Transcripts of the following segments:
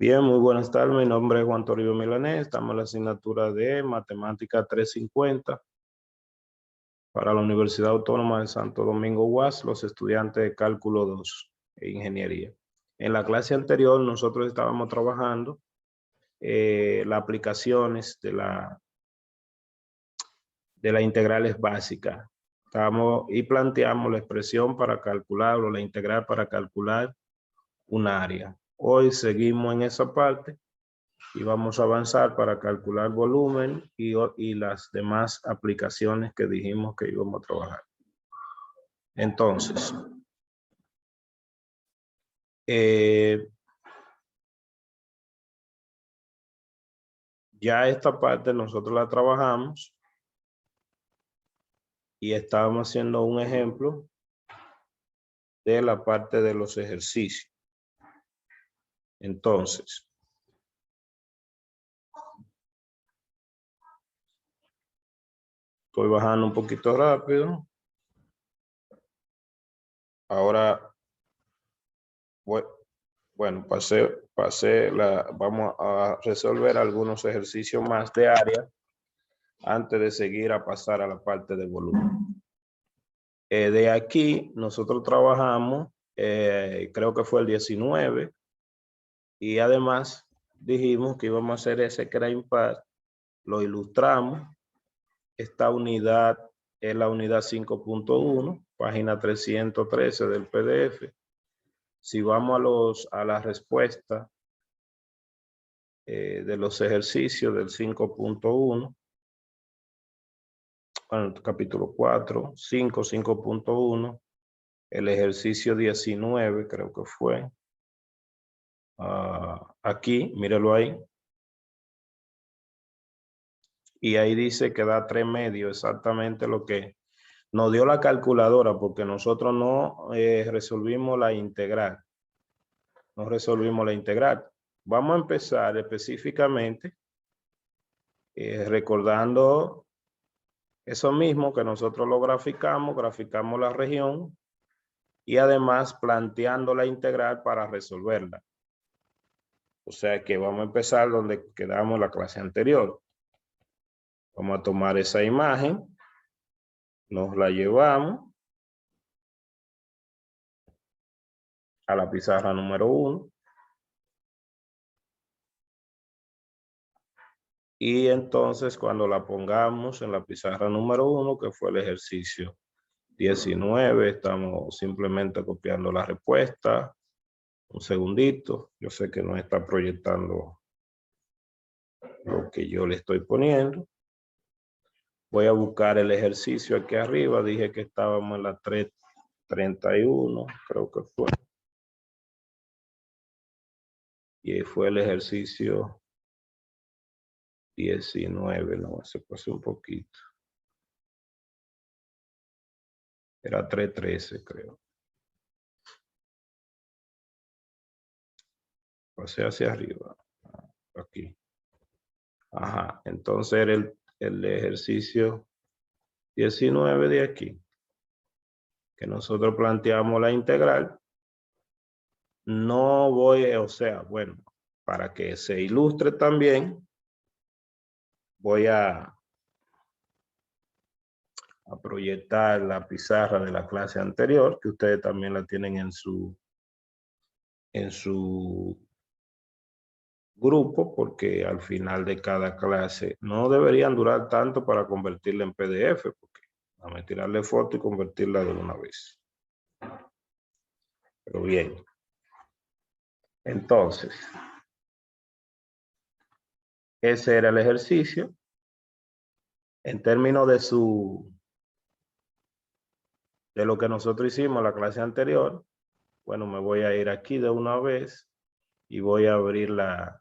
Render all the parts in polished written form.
Bien, muy buenas tardes. Mi nombre es Juan Toribio Milanés. Estamos en la asignatura de Matemática 350 para la Universidad Autónoma de Santo Domingo UAS, los estudiantes de Cálculo 2 e Ingeniería. En la clase anterior nosotros estábamos trabajando las aplicaciones de las integrales básicas. Y planteamos la expresión para calcular o la integral para calcular un área. Hoy seguimos en esa parte y vamos a avanzar para calcular volumen y las demás aplicaciones que dijimos que íbamos a trabajar. Entonces, ya esta parte nosotros la trabajamos y estábamos haciendo un ejemplo de la parte de los ejercicios. Entonces, estoy bajando un poquito rápido. Ahora, bueno, vamos a resolver algunos ejercicios más de área antes de seguir a pasar a la parte de volumen. De aquí nosotros trabajamos, creo que fue el 19, y además dijimos que íbamos a hacer ese que era impar, lo ilustramos. Esta unidad es la unidad 5.1, página 313 del PDF. Si vamos a la respuesta de los ejercicios del 5.1, bueno, capítulo 4, 5.1, el ejercicio 19 creo que fue. Aquí, míralo ahí. Y ahí dice que da 3 medios, exactamente lo que nos dio la calculadora, porque nosotros no resolvimos la integral. No resolvimos la integral. Vamos a empezar específicamente recordando eso mismo que nosotros lo graficamos la región y además planteando la integral para resolverla. O sea que vamos a empezar donde quedamos la clase anterior. Vamos a tomar esa imagen, nos la llevamos a la pizarra número 1. Y entonces cuando la pongamos en la pizarra número 1, que fue el ejercicio 19, estamos simplemente copiando la respuesta. Un segundito, yo sé que no está proyectando lo que yo le estoy poniendo. Voy a buscar el ejercicio aquí arriba, dije que estábamos en la 331, creo que fue. Y fue el ejercicio 19, no, se pasó un poquito. Era 313, creo. Pasé hacia arriba, aquí. Ajá, entonces era el ejercicio 19 de aquí, que nosotros planteamos la integral. No voy, o sea, bueno, para que se ilustre también, voy a proyectar la pizarra de la clase anterior, que ustedes también la tienen en su grupo, porque al final de cada clase no deberían durar tanto para convertirla en PDF, porque vamos a tirarle foto y convertirla de una vez. Pero bien. Entonces, ese era el ejercicio. En términos de lo que nosotros hicimos en la clase anterior, bueno, me voy a ir aquí de una vez y voy a abrir la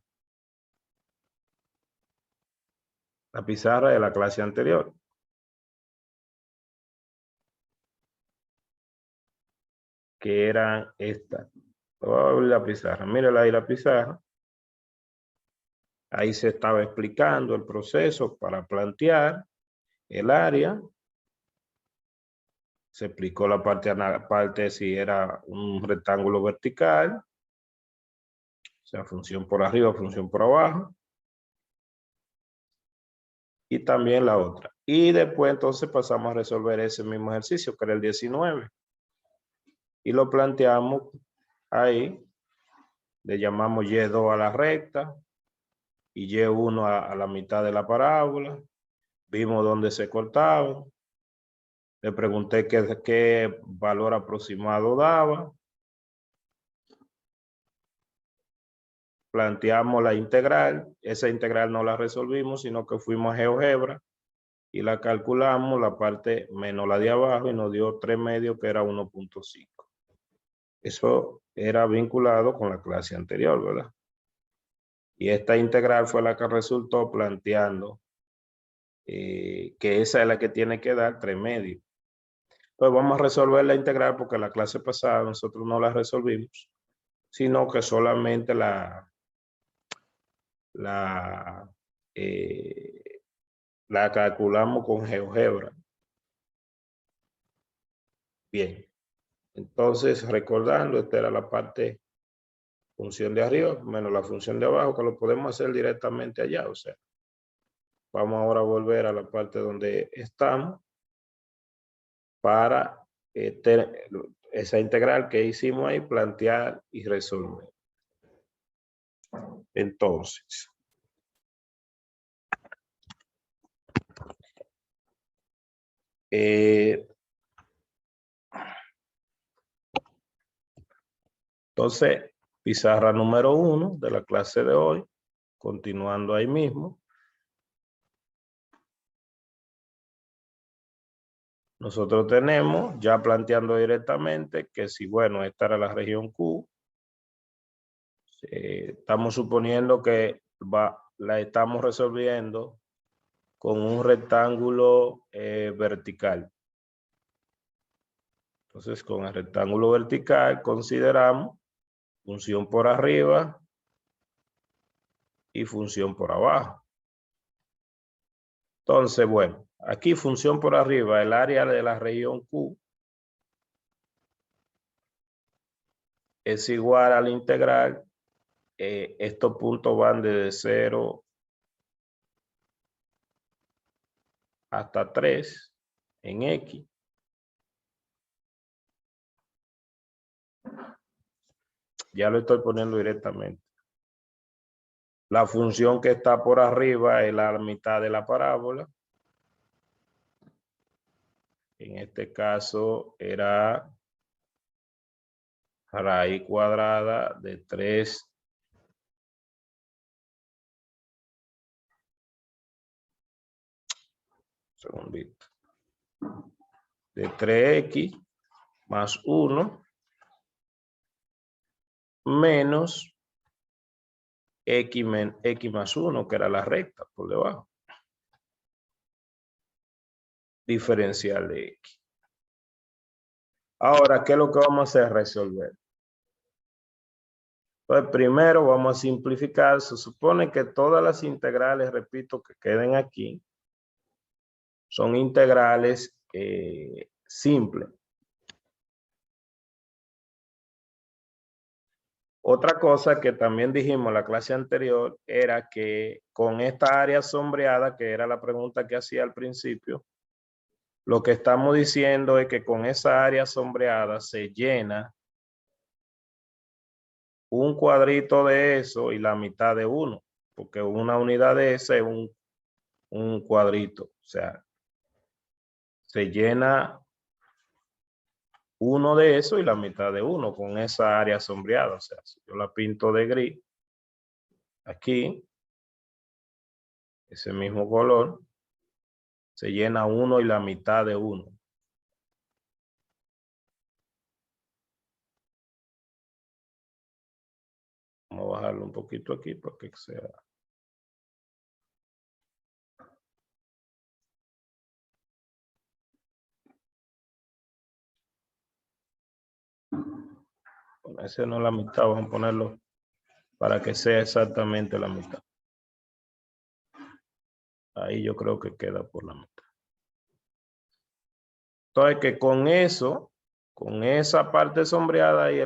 pizarra de la clase anterior. Que era esta. Voy a abrir la pizarra. Mírala ahí la pizarra. Ahí se estaba explicando el proceso para plantear el área. Se explicó la parte si era un rectángulo vertical. sea, función por arriba, función por abajo. Y también la otra. Y después entonces pasamos a resolver ese mismo ejercicio, que era el 19. Y lo planteamos ahí. Le llamamos Y2 a la recta y Y1 a la mitad de la parábola. Vimos dónde se cortaba. Le pregunté qué valor aproximado daba. Planteamos la integral. Esa integral no la resolvimos, sino que fuimos a GeoGebra y la calculamos, la parte menos la de abajo, y nos dio 3 medios, que era 1.5. Eso era vinculado con la clase anterior, ¿verdad? Y esta integral fue la que resultó planteando que esa es la que tiene que dar 3 medios. Pues vamos a resolver la integral porque la clase pasada nosotros no la resolvimos, sino que solamente la calculamos con GeoGebra. Bien, entonces recordando, esta era la parte función de arriba menos la función de abajo, que lo podemos hacer directamente allá. O sea, vamos ahora a volver a la parte donde estamos para esa integral que hicimos ahí, plantear y resolver. Entonces, pizarra número 1 de la clase de hoy, continuando ahí mismo. Nosotros tenemos, ya planteando directamente, que si, bueno, esta era la región Q, estamos suponiendo que la estamos resolviendo con un rectángulo vertical. Entonces, con el rectángulo vertical consideramos función por arriba y función por abajo. Entonces, bueno, aquí función por arriba, el área de la región Q es igual a la integral. Estos puntos van desde 0 hasta 3 en X. Ya lo estoy poniendo directamente. La función que está por arriba es la mitad de la parábola. En este caso era raíz cuadrada de 3 segundito, de 3x más 1 menos x más 1, que era la recta por debajo. Diferencial de x. Ahora, ¿qué es lo que vamos a hacer? Resolver. Pues primero vamos a simplificar. Se supone que todas las integrales, repito, que queden aquí, son integrales simples. Otra cosa que también dijimos en la clase anterior era que con esta área sombreada, que era la pregunta que hacía al principio, lo que estamos diciendo es que con esa área sombreada se llena un cuadrito de eso y la mitad de uno, porque una unidad de ese es un cuadrito. O sea, se llena uno de eso y la mitad de uno con esa área sombreada. O sea, si yo la pinto de gris, aquí, ese mismo color, se llena uno y la mitad de uno. Vamos a bajarlo un poquito aquí para que sea. Bueno, ese no es la mitad, vamos a ponerlo para que sea exactamente la mitad. Ahí yo creo que queda por la mitad. Entonces que con eso, con esa parte sombreada ahí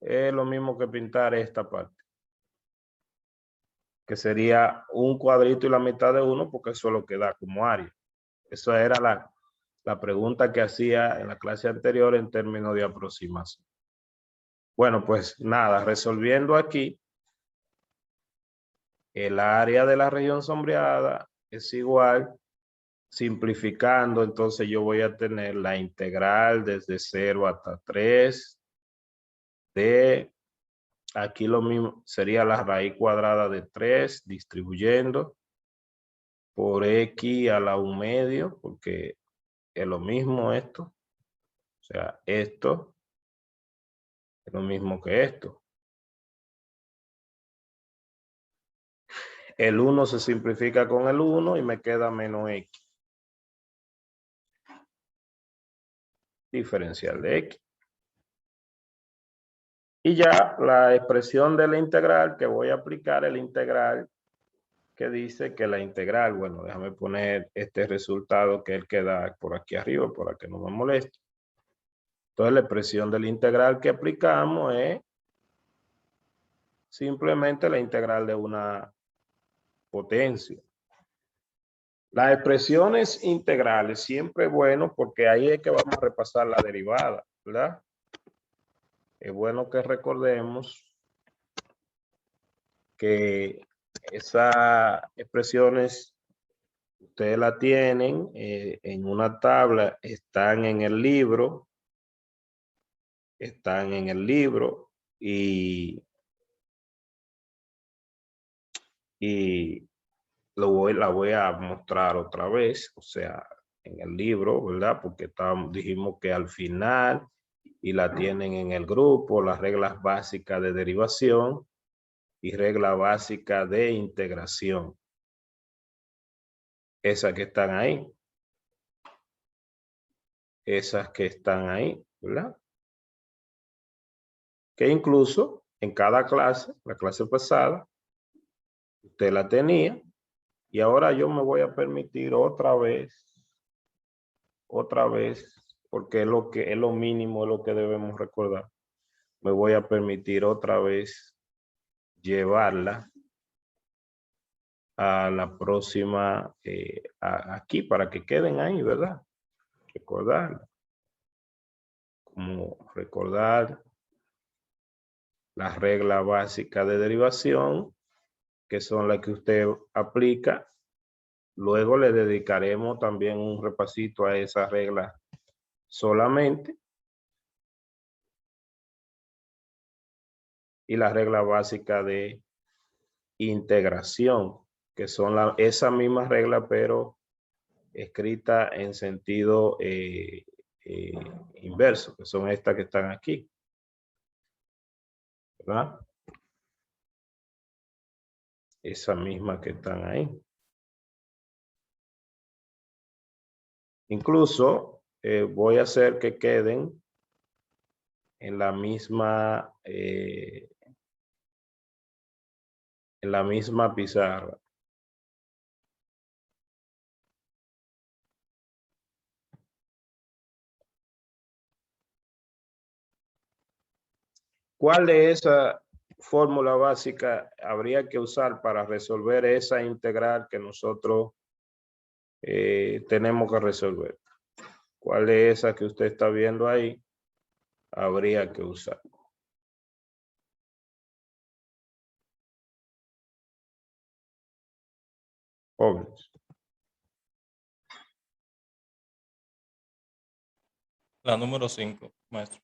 es lo mismo que pintar esta parte. que sería un cuadrito y la mitad de 1, porque eso es lo que da como área. Esa era la pregunta que hacía en la clase anterior en términos de aproximación. Bueno, pues nada, resolviendo aquí, el área de la región sombreada es igual, simplificando, entonces yo voy a tener la integral desde 0 hasta 3 de, aquí lo mismo, sería la raíz cuadrada de 3 distribuyendo por x a la 1 medio, porque es lo mismo esto. O sea, esto es lo mismo que esto. El 1 se simplifica con el 1 y me queda menos x. Diferencial de x. Y ya la expresión de la integral que voy a aplicar, el integral que dice que la integral, bueno, déjame poner este resultado que él queda por aquí arriba para que no me moleste. Entonces la expresión de la integral que aplicamos es simplemente la integral de una potencia. Las expresiones integrales siempre es bueno porque ahí es que vamos a repasar la derivada, ¿verdad? Es bueno que recordemos que esas expresiones ustedes la tienen en una tabla, están en el libro y la voy a mostrar otra vez, o sea, en el libro, ¿verdad? Porque dijimos que al final y la tienen en el grupo, las reglas básicas de derivación y regla básica de integración. Esas que están ahí. Esas que están ahí, ¿verdad? Que incluso en cada clase, la clase pasada, usted la tenía y ahora yo me voy a permitir otra vez, porque es lo mínimo, es lo que debemos recordar. Me voy a permitir otra vez llevarla a la próxima, aquí para que queden ahí, ¿verdad? Recordar, como recordar las reglas básicas de derivación, que son las que usted aplica. Luego le dedicaremos también un repasito a esas reglas solamente. Y la regla básica de integración, que son esa misma regla, pero escrita en sentido inverso, que son estas que están aquí, ¿verdad? Esa misma que están ahí. Incluso voy a hacer que queden en la misma pizarra. ¿Cuál de esa fórmula básica habría que usar para resolver esa integral que nosotros tenemos que resolver? ¿Cuál de esas que usted está viendo ahí habría que usar? Jóvenes. La número 5, maestro.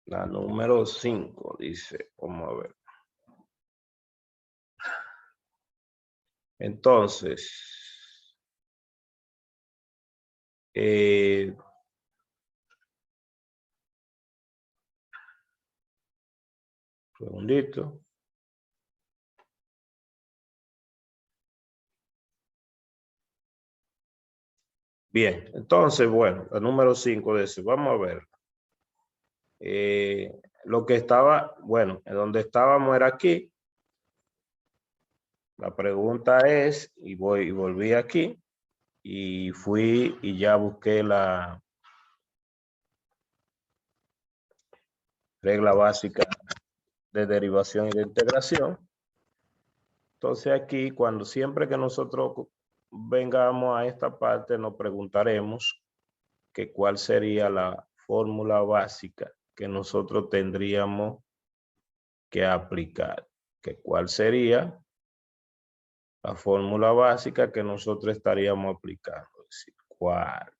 La número 5 dice, vamos a ver. Entonces, segundito. Bien, entonces, bueno, la número 5 dice, vamos a ver. Lo que estaba, bueno, en donde estábamos era aquí. La pregunta es, y volví aquí, y fui y ya busqué la regla básica de derivación y de integración. Entonces aquí, siempre que nosotros vengamos a esta parte, nos preguntaremos que cuál sería la fórmula básica que nosotros tendríamos que aplicar. Que cuál sería la fórmula básica que nosotros estaríamos aplicando. Es decir, cuál.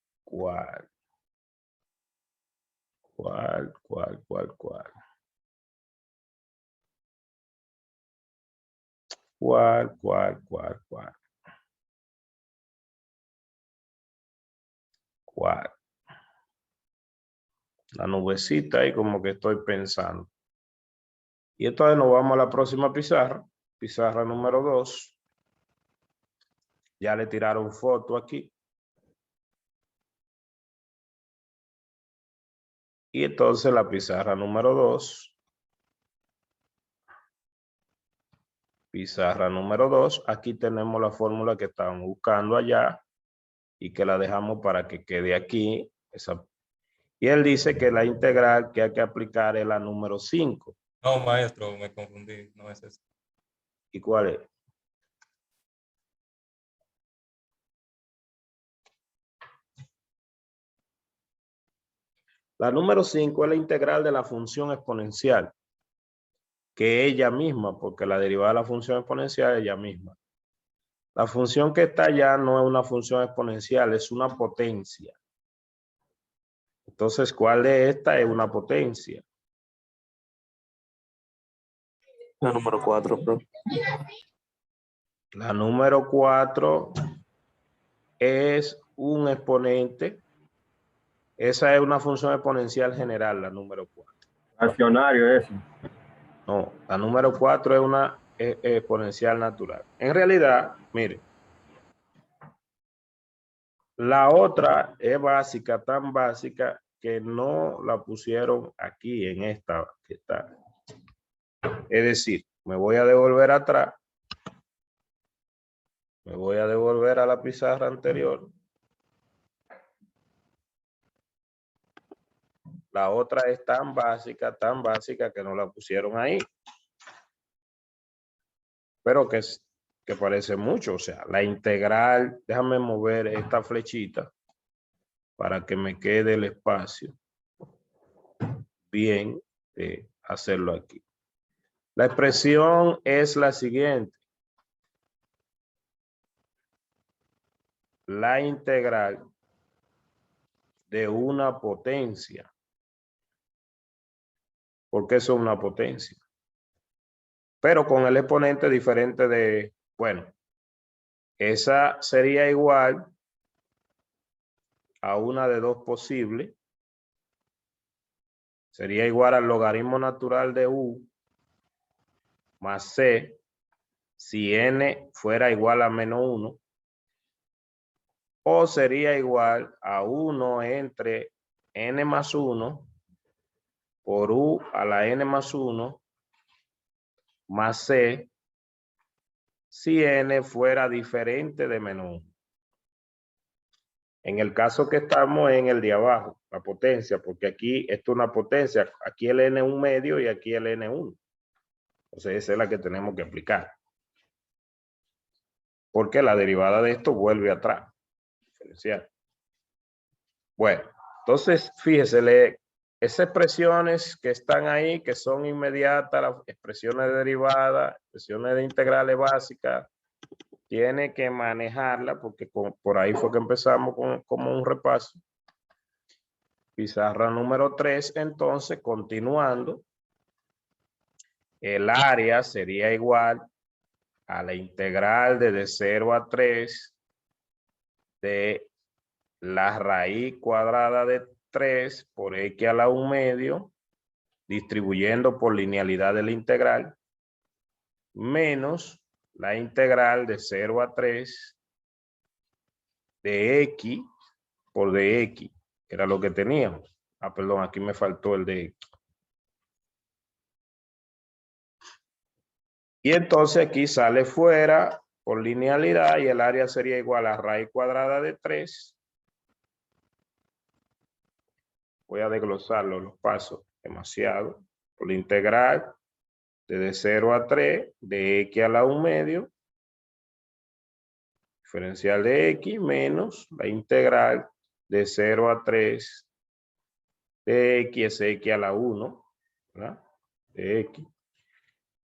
¿Cuál? La nubecita ahí como que estoy pensando. Y entonces nos vamos a la próxima pizarra. Pizarra número 2. Ya le tiraron foto aquí. Y entonces la pizarra número 2. Pizarra número 2. Aquí tenemos la fórmula que estaban buscando allá y que la dejamos para que quede aquí. Y él dice que la integral que hay que aplicar es la número 5. No, maestro, me confundí. No es eso. ¿Y cuál es? La número 5 es la integral de la función exponencial, que es ella misma, porque la derivada de la función exponencial es ella misma. La función que está allá no es una función exponencial, es una potencia. Entonces, ¿cuál de esta es una potencia? La número 4, profe. La número 4 es un exponente. Esa es una función exponencial general, la número 4. Accionario ese. No, la número 4 es una exponencial natural. En realidad, mire, la otra es básica, tan básica que no la pusieron aquí en esta que está. Es decir, me voy a devolver atrás. Me voy a devolver a la pizarra anterior. La otra es tan básica que no la pusieron ahí. Pero que parece mucho. O sea, la integral, déjame mover esta flechita para que me quede el espacio bien de hacerlo aquí. La expresión es la siguiente. La integral de una potencia. Porque eso es una potencia. Pero con el exponente diferente de, bueno, esa sería igual a una de dos posibles. Sería igual al logaritmo natural de u más c si n fuera igual a menos 1. O sería igual a 1 entre n más 1 por u a la n más 1 más c si n fuera diferente de menos 1. En el caso que estamos en el de abajo, la potencia, porque aquí esto es una potencia, aquí el n es un medio y aquí el n es 1. Entonces esa es la que tenemos que aplicar. Porque la derivada de esto vuelve atrás. Diferencial. Bueno, entonces fíjese, esas expresiones que están ahí, que son inmediatas, las expresiones de derivada, expresiones de integrales básicas, tiene que manejarla porque por ahí fue que empezamos como un repaso. Pizarra número 3, entonces, continuando, el área sería igual a la integral de 0 a 3 de la raíz cuadrada de 3 por x a la 1 medio, distribuyendo por linealidad de la integral, menos la integral de 0 a 3 de x por dx, que era lo que teníamos. Ah, perdón, aquí me faltó el de x. Y entonces aquí sale fuera por linealidad y el área sería igual a raíz cuadrada de 3. Voy a desglosarlo los pasos demasiado. Por la integral desde 0 a 3 de x a la 1 medio, diferencial de x menos la integral de 0 a 3 de x es x a la 1, ¿verdad? De x.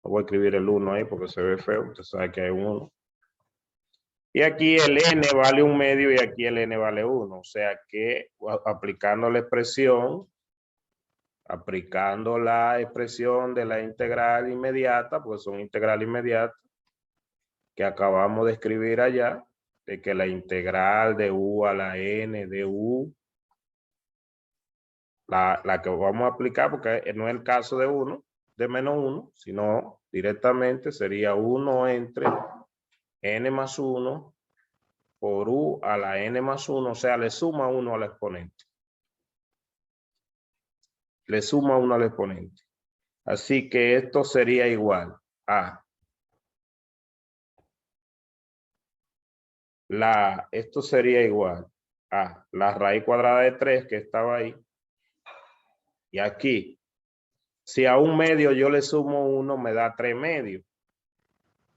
No voy a escribir el 1 ahí porque se ve feo, usted sabe que hay un 1. Y aquí el n vale 1 medio y aquí el n vale 1. O sea que aplicando la expresión de la integral inmediata, pues son integral inmediata que acabamos de escribir allá, de que la integral de u a la n de u, la que vamos a aplicar, porque no es el caso de 1, de menos 1, sino directamente sería 1 entre n más 1 por u a la n más 1, o sea, le suma 1 al exponente. Le suma 1 al exponente. Así que esto sería igual a esto sería igual a la raíz cuadrada de 3 que estaba ahí. Y aquí, si a 1 medio yo le sumo 1, me da 3 medios.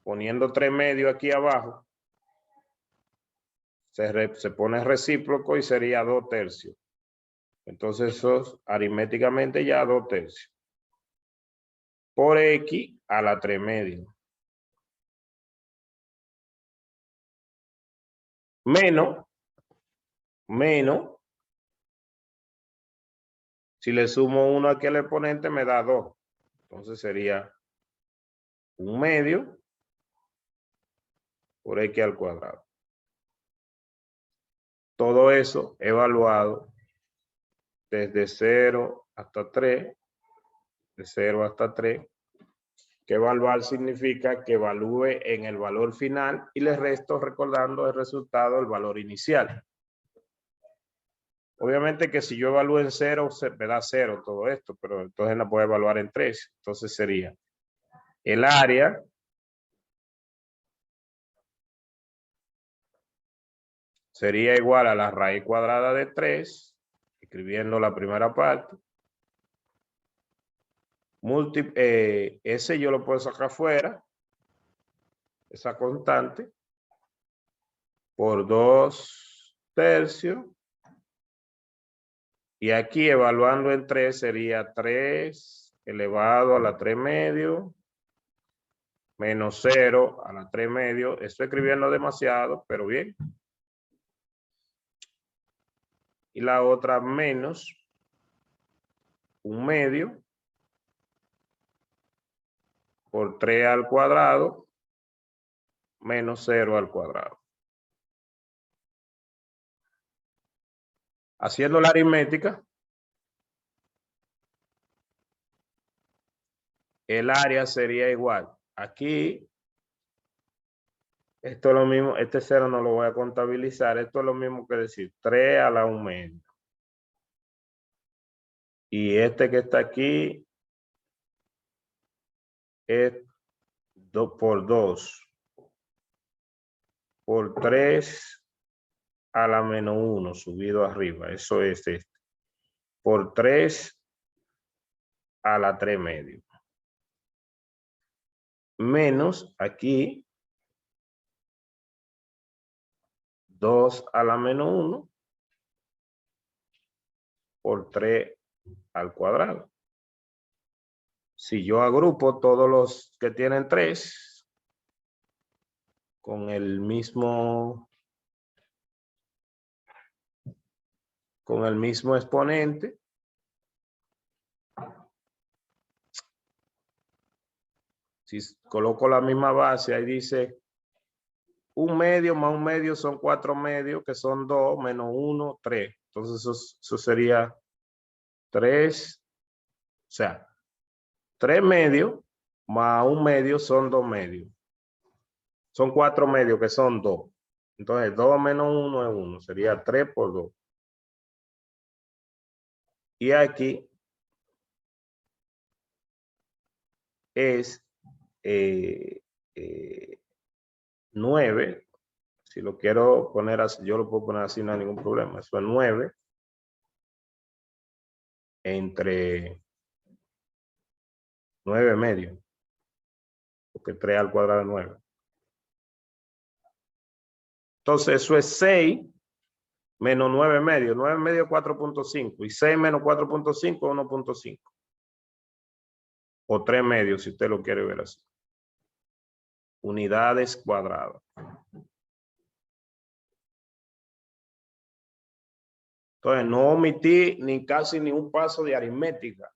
Poniendo 3 medios aquí abajo, se pone recíproco y sería 2 tercios. Entonces eso aritméticamente ya 2 tercios. Por x a la 3 medios. Menos, si le sumo 1 aquí al exponente me da 2. Entonces sería 1 medio por x al cuadrado. Todo eso evaluado desde 0 hasta 3, de 0 hasta 3, que evaluar significa que evalúe en el valor final y le resto recordando el resultado del valor inicial. Obviamente que si yo evalúo en 0, me da 0 todo esto, pero entonces la puedo evaluar en 3. Entonces sería el área sería igual a la raíz cuadrada de 3, escribiendo la primera parte. Ese yo lo puedo sacar fuera, esa constante, por 2 tercios. Y aquí evaluando en 3 sería 3 elevado a la 3 medio menos 0 a la 3 medio. Estoy escribiendo demasiado, pero bien. Y la otra menos 1 medio por 3 al cuadrado menos 0 al cuadrado. Haciendo la aritmética, el área sería igual. Aquí, esto es lo mismo, este 0 no lo voy a contabilizar. Esto es lo mismo que decir 3 a la 1 medio. Y este que está aquí es 2 por 2 por 3 a la menos 1 subido arriba. Eso es este. Por 3 a la 3 medio. Menos aquí 2 a la menos 1 por 3 al cuadrado. Si yo agrupo todos los que tienen 3 con el mismo exponente, si coloco la misma base, ahí dice 1 medio más 1 medio son 4 medios, que son 2 menos 1, 3. Entonces eso sería 3, o sea, 3 medios más 1 medio son 2 medios. Son 4 medios que son 2. Entonces 2 menos 1 es 1, sería 3 por 2. Y aquí es 9. Si lo quiero poner así, yo lo puedo poner así, no hay ningún problema. Eso es 9 entre 9 medios. porque 3 al cuadrado es 9. Entonces, eso es 6 menos 9 medio. 9 medio es 4.5. Y 6 menos 4.5 es 1.5. O 3 medios, si usted lo quiere ver así. Unidades cuadradas. Entonces, no omití ni casi ni un paso de aritmética.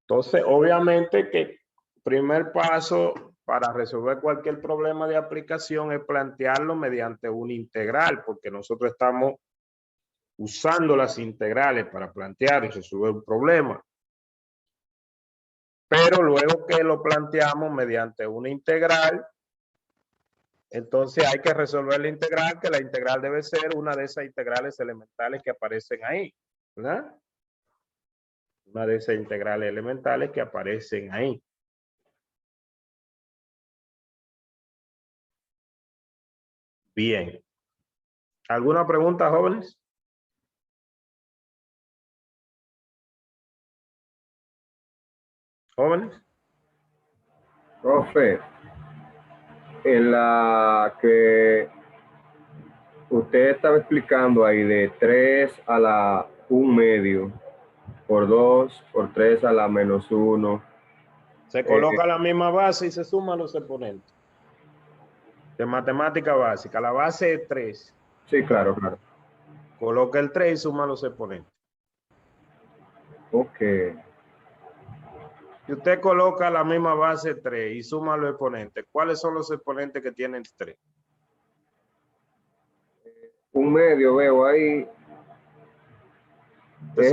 Entonces, obviamente que primer paso para resolver cualquier problema de aplicación es plantearlo mediante una integral, porque nosotros estamos usando las integrales para plantear y resolver un problema. Pero luego que lo planteamos mediante una integral, entonces hay que resolver la integral, que la integral debe ser una de esas integrales elementales que aparecen ahí, ¿verdad? Una de esas integrales elementales que aparecen ahí. Bien. ¿Alguna pregunta, jóvenes? ¿Jóvenes? Profe, en la que usted estaba explicando ahí de 3 a la 1 medio, por 2, por 3 a la menos 1. Se coloca la misma base y se suman los exponentes. De matemática básica, la base es 3. Sí, claro, claro. Coloca el 3 y suma los exponentes. Ok. Si usted coloca la misma base 3 y suma los exponentes, ¿cuáles son los exponentes que tienen 3? 1 medio veo ahí. ¿Usted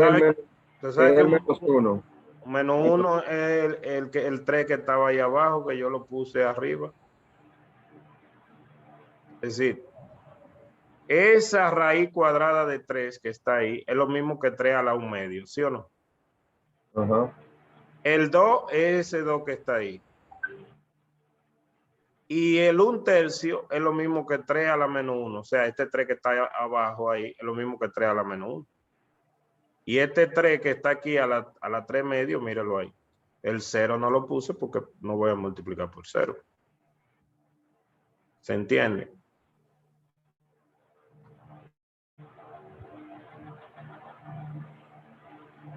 Es sabe el que menos 1. menos 1 es el 3 que estaba ahí abajo, que yo lo puse arriba? Es decir, esa raíz cuadrada de 3 que está ahí es lo mismo que 3 a la 1 medio, ¿sí o no? Ajá. El 2 es ese 2 que está ahí. Y el 1/3 es lo mismo que 3 a la menos 1. O sea, este 3 que está abajo ahí es lo mismo que 3 a la menos 1. Y este 3 que está aquí a la 3 medio, míralo ahí. El 0 no lo puse porque no voy a multiplicar por 0. ¿Se entiende?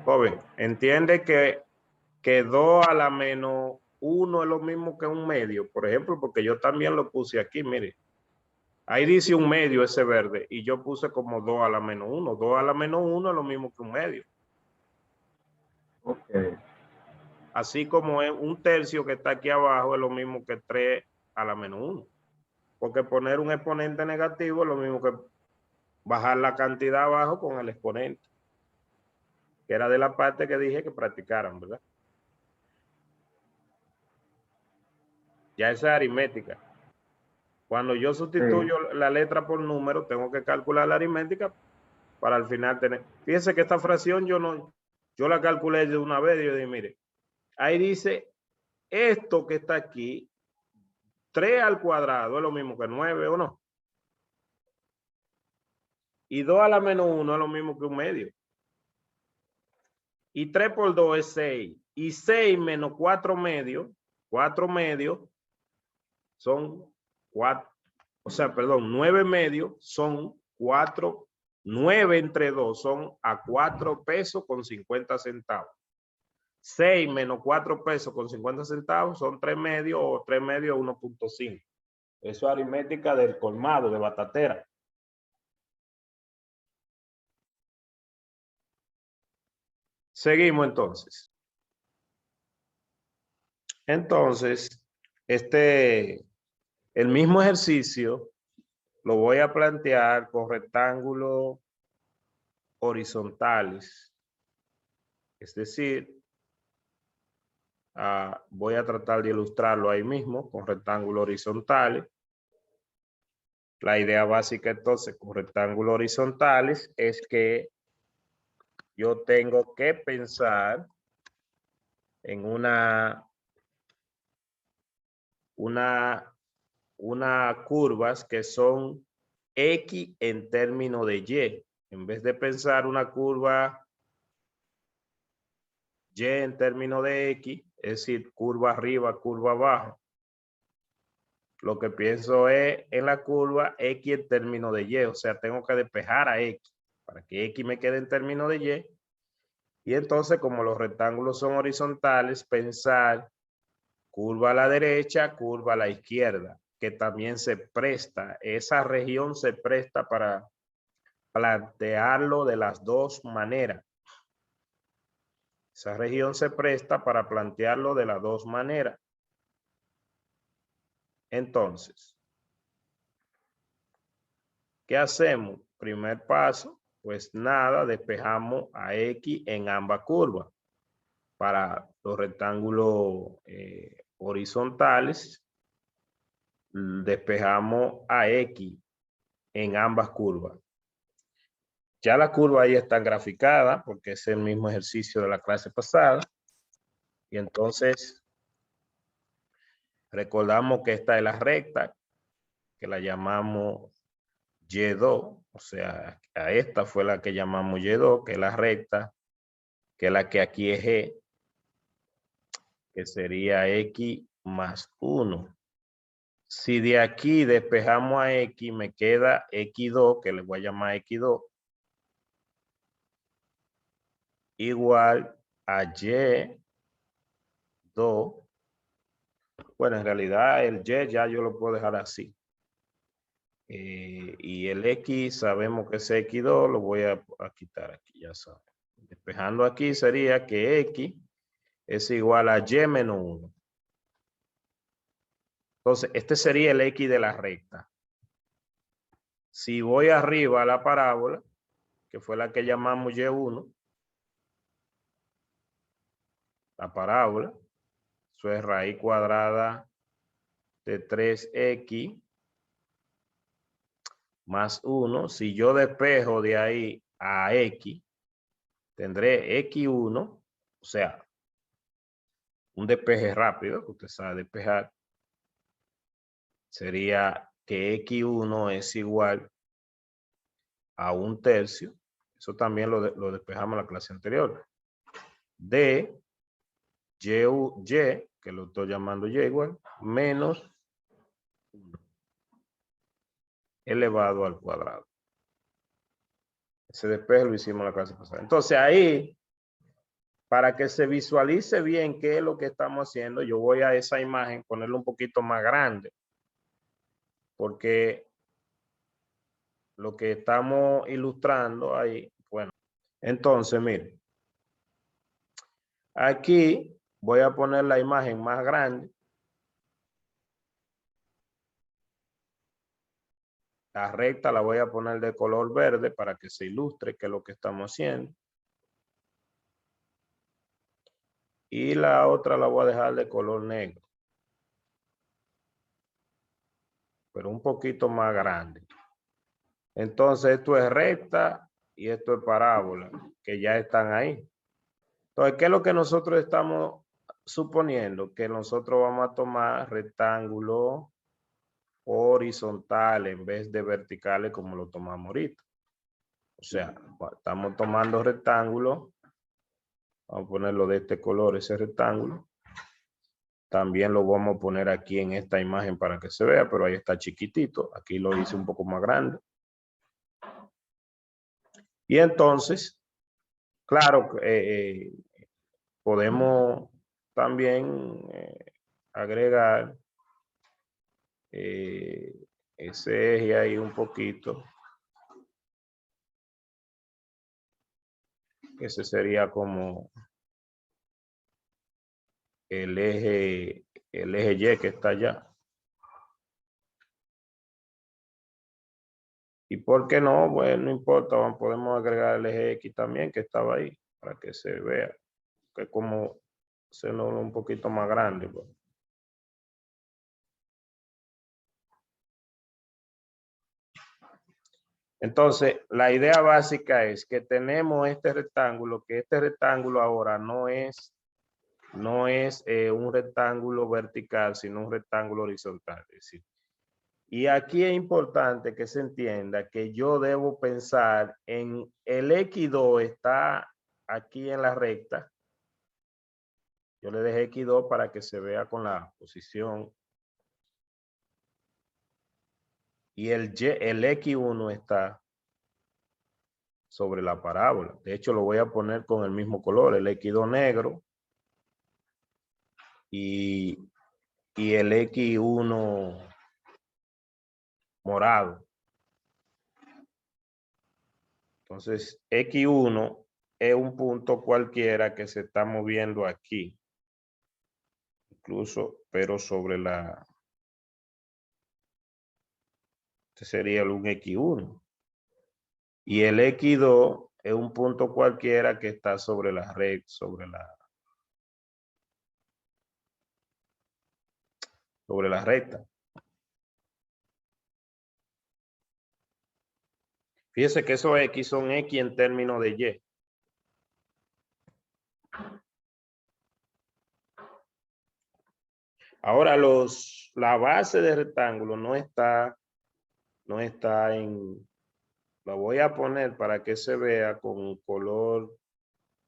Joven, entiende que 2 a la menos 1 es lo mismo que 1 medio. Por ejemplo, porque yo también lo puse aquí, mire. Ahí dice 1 medio ese verde y yo puse como 2 a la menos 1. 2 a la menos 1 es lo mismo que 1 medio. Ok. Así como es 1/3 que está aquí abajo es lo mismo que 3 a la menos 1. Porque poner un exponente negativo es lo mismo que bajar la cantidad abajo con el exponente. Que era de la parte que dije que practicaran, ¿verdad? Ya esa es aritmética. Cuando yo sustituyo la letra por número, tengo que calcular la aritmética para al final tener. Fíjense que esta fracción yo la calculé de una vez y yo dije, mire, ahí dice esto que está aquí, 3 al cuadrado es lo mismo que 9, ¿o no? Y 2 a la menos 1 es lo mismo que 1 medio. Y 3 por 2 es 6. Y 6 menos 4 medios son 4. O sea, perdón, 9 medios son 4. 9 entre 2 son a 4 pesos con 50 centavos. 6 menos 4 pesos con 50 centavos son 3 medios o 3 medios 1.5. Eso es aritmética del colmado, de batatera. Seguimos entonces. Entonces, el mismo ejercicio lo voy a plantear con rectángulos horizontales. Es decir, voy a tratar de ilustrarlo ahí mismo con rectángulos horizontales. La idea básica entonces con rectángulos horizontales es que yo tengo que pensar en una curvas que son X en términos de Y. En vez de pensar una curva Y en términos de X, es decir, curva arriba, curva abajo. Lo que pienso es en la curva X en términos de Y, o sea, tengo que despejar a X para que X me quede en términos de Y. Y entonces, como los rectángulos son horizontales, pensar curva a la derecha, curva a la izquierda, que también se presta, esa región se presta para plantearlo de las dos maneras. Esa región se presta para plantearlo de las dos maneras. Entonces, ¿qué hacemos? Primer paso, pues nada, despejamos a X en ambas curvas. Para los rectángulos horizontales, despejamos a X en ambas curvas. Ya la curva ahí está graficada porque es el mismo ejercicio de la clase pasada. Y entonces, recordamos que esta es la recta, que la llamamos Y2, o sea, a esta fue la que llamamos Y2, que es la recta, que es la que aquí es G, que sería X más 1. Si de aquí despejamos a X, me queda X2, que le voy a llamar X2, igual a Y2. Bueno, en realidad el Y ya yo lo puedo dejar así. Y el X sabemos que es X2, lo voy a quitar aquí, ya saben. Despejando aquí sería que X es igual a Y menos 1. Entonces, este sería el X de la recta. Si voy arriba a la parábola, que fue la que llamamos Y1, la parábola, eso es raíz cuadrada de 3X más 1. Si yo despejo de ahí a X, tendré X1, o sea, un despeje rápido, que usted sabe despejar, sería que X1 es igual a 1/3. Eso también lo despejamos en la clase anterior. De Y, que lo estoy llamando Y igual, menos 1 elevado al cuadrado. Ese despeje lo hicimos en la clase pasada. Entonces ahí, para que se visualice bien qué es lo que estamos haciendo, yo voy a esa imagen, ponerlo un poquito más grande. Porque lo que estamos ilustrando ahí, bueno, entonces miren, aquí voy a poner la imagen más grande. La recta la voy a poner de color verde para que se ilustre qué es lo que estamos haciendo. Y la otra la voy a dejar de color negro. Pero un poquito más grande. Entonces esto es recta y esto es parábola, que ya están ahí. Entonces, ¿qué es lo que nosotros estamos suponiendo? Que nosotros vamos a tomar rectángulos horizontales en vez de verticales como lo tomamos ahorita. O sea, estamos tomando rectángulos. Vamos a ponerlo de este color, ese rectángulo. También lo vamos a poner aquí en esta imagen para que se vea, pero ahí está chiquitito. Aquí lo hice un poco más grande. Y entonces, claro, podemos también agregar ese eje ahí un poquito. Ese sería como el eje Y que está allá. ¿Y por qué no? Bueno, no importa, podemos agregar el eje X también que estaba ahí para que se vea. Que como se nos un poquito más grande. Pues. Entonces, la idea básica es que tenemos este rectángulo, que este rectángulo ahora no es un rectángulo vertical, sino un rectángulo horizontal. Es decir, y aquí es importante que se entienda que yo debo pensar en el X2 está aquí en la recta Yo le dejé X2 para que se vea con la posición. Y el X1 está sobre la parábola. De hecho, lo voy a poner con el mismo color, el X2 negro y el X1 morado. Entonces, X1 es un punto cualquiera que se está moviendo aquí. Incluso, pero sobre la... Este sería un X1. Y el X2 es un punto cualquiera que está sobre la red, sobre la recta. Fíjese que esos X son X en términos de Y. Ahora la base de rectángulo no está en, la voy a poner para que se vea con un color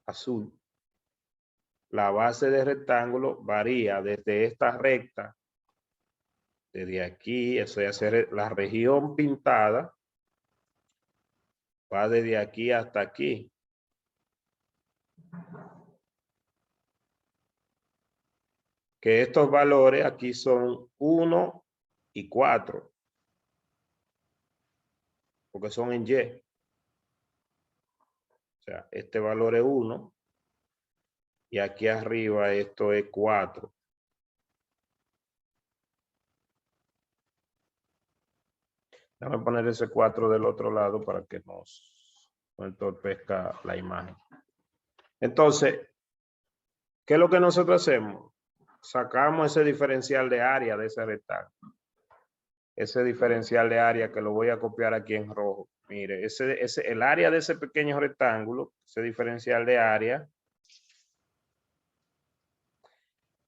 azul. La base de rectángulo varía desde esta recta, desde aquí, eso es la región pintada, va desde aquí hasta aquí. Que estos valores aquí son 1 y 4, porque son en Y. O sea, este valor es 1 y aquí arriba esto es 4. Déjame poner ese 4 del otro lado para que no entorpezca la imagen. Entonces, ¿qué es lo que nosotros hacemos? Sacamos ese diferencial de área de ese rectángulo. Ese diferencial de área que lo voy a copiar aquí en rojo. Mire, el área de ese pequeño rectángulo, ese diferencial de área,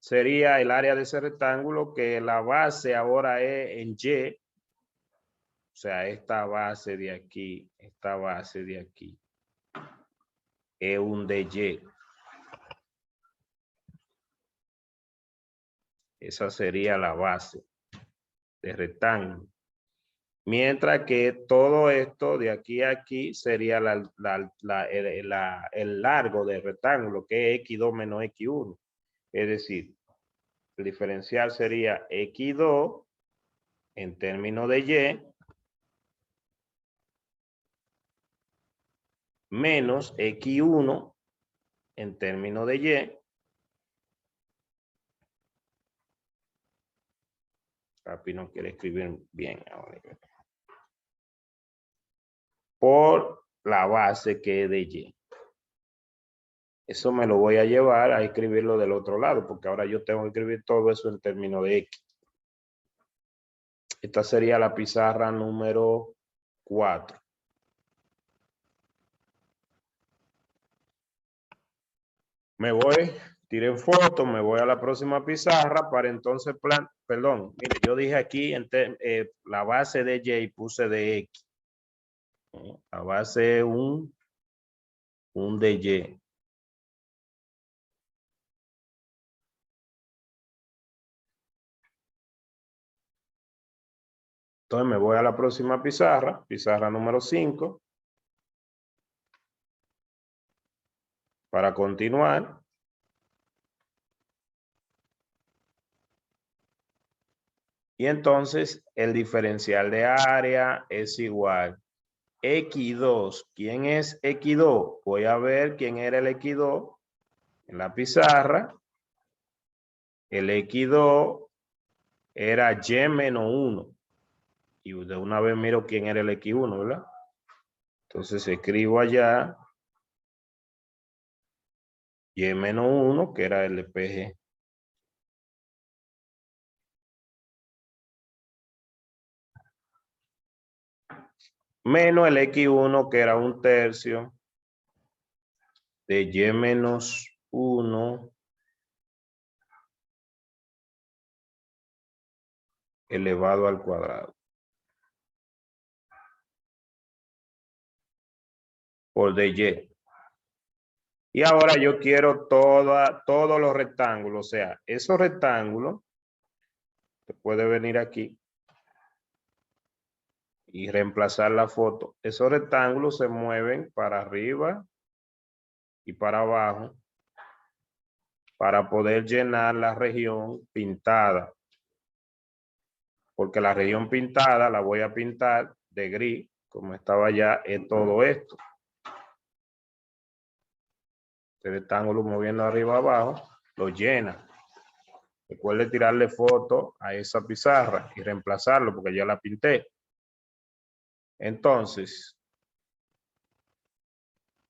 sería el área de ese rectángulo que la base ahora es en Y. O sea, esta base de aquí, es un DY. Esa sería la base de rectángulo. Mientras que todo esto de aquí a aquí sería el largo del rectángulo, que es X2 menos X1. Es decir, el diferencial sería X2 en términos de Y menos X1 en términos de Y. Capi no quiere escribir bien ahora. Por la base que es de Y. Eso me lo voy a llevar a escribirlo del otro lado, porque ahora yo tengo que escribir todo eso en términos de X. Esta sería la pizarra número 4. Me voy, tiré foto, me voy a la próxima pizarra para entonces, perdón, mire, yo dije aquí la base de Y puse de X. La base es un de Y. Entonces me voy a la próxima pizarra, pizarra número 5. Para continuar. Y entonces el diferencial de área es igual. X2. ¿Quién es X2? Voy a ver quién era el X2 en la pizarra. El X2 era Y menos 1. Y de una vez miro quién era el X1, ¿verdad? Entonces escribo allá Y menos 1, que era el PG. Menos el X1, que era 1/3 de Y menos 1 elevado al cuadrado. Por dy. Y ahora yo quiero todos los rectángulos. O sea, esos rectángulos, te puede venir aquí y reemplazar la foto. Esos rectángulos se mueven para arriba y para abajo para poder llenar la región pintada. Porque la región pintada la voy a pintar de gris, como estaba ya en todo esto. Este rectángulo moviendo arriba abajo, lo llena. Recuerde tirarle foto a esa pizarra y reemplazarlo porque ya la pinté. Entonces,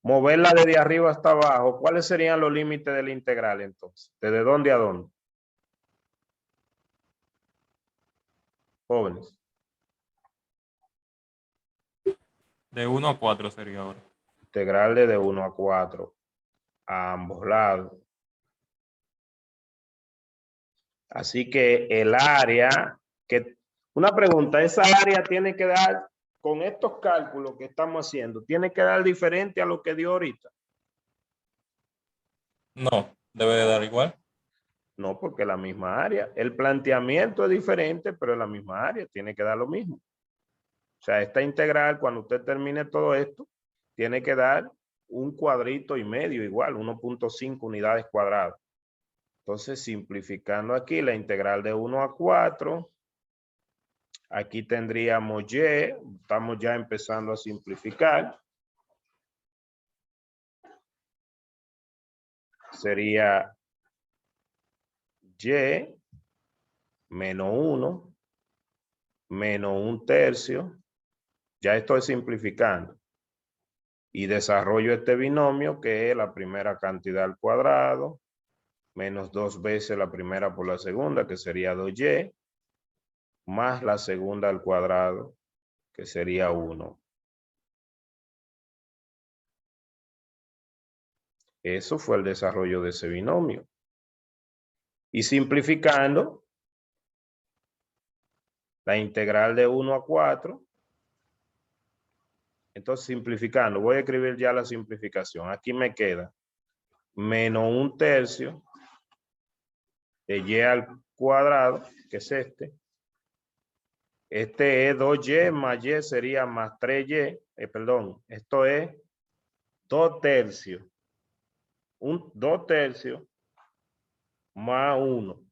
moverla desde arriba hasta abajo, ¿cuáles serían los límites de la integral entonces? ¿Desde dónde a dónde? Jóvenes. De 1 a 4 sería ahora. Integral de 1 a 4 a ambos lados. Así que el área, una pregunta, esa área tiene que dar, con estos cálculos que estamos haciendo, tiene que dar diferente a lo que dio ahorita. No, debe de dar igual. No, porque es la misma área. El planteamiento es diferente, pero es la misma área, tiene que dar lo mismo. O sea, esta integral, cuando usted termine todo esto, tiene que dar un cuadrito y medio igual, 1.5 unidades cuadradas. Entonces, simplificando aquí la integral de 1 a 4, aquí tendríamos y, estamos ya empezando a simplificar. Sería y menos 1, menos 1/3. Ya estoy simplificando. Y desarrollo este binomio que es la primera cantidad al cuadrado, menos 2 veces la primera por la segunda, que sería 2y, más la segunda al cuadrado, que sería 1. Eso fue el desarrollo de ese binomio. Y simplificando, la integral de 1 a 4. Entonces, simplificando, voy a escribir ya la simplificación. Aquí me queda menos 1/3 de y al cuadrado, que es este. Este es 2y más y sería más 3y. Perdón, esto es 2/3. 2/3 más 1.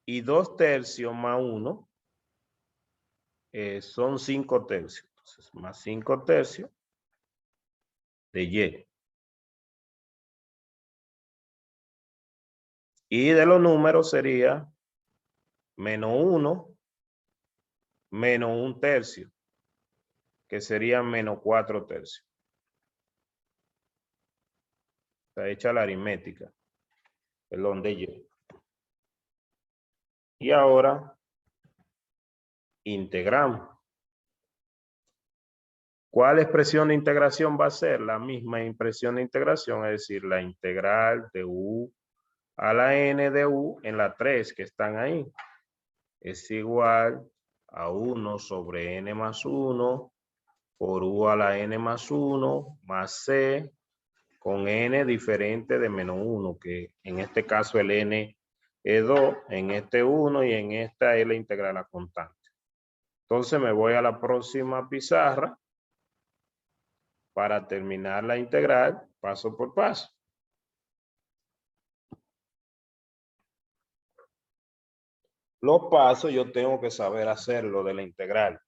Y 2/3 más 1 son 5/3. Entonces, más 5/3 de y. Y de los números sería menos 1, menos 1/3, que sería menos 4/3. Está hecha la aritmética. Perdón, de y. Y ahora integramos. ¿Cuál expresión de integración va a ser? La misma expresión de integración, es decir, la integral de u a la n de u en la 3 que están ahí. Es igual a 1 sobre n más 1 por u a la n más 1 más c con n diferente de menos 1, que en este caso el n es 2, en este 1 y en esta es la integral a constante. Entonces me voy a la próxima pizarra para terminar la integral paso por paso. Los pasos yo tengo que saber hacerlo de la integral.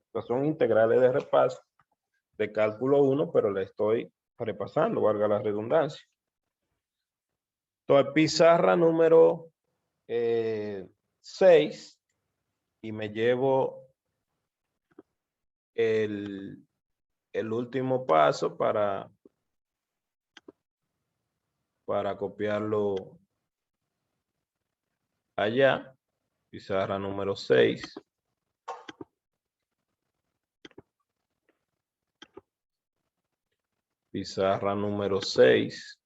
Estos son integrales de repaso de cálculo 1, pero le estoy repasando, valga la redundancia. Entonces, pizarra número 6 y me llevo el último paso para copiarlo allá. Pizarra número 6. Pizarra número 6.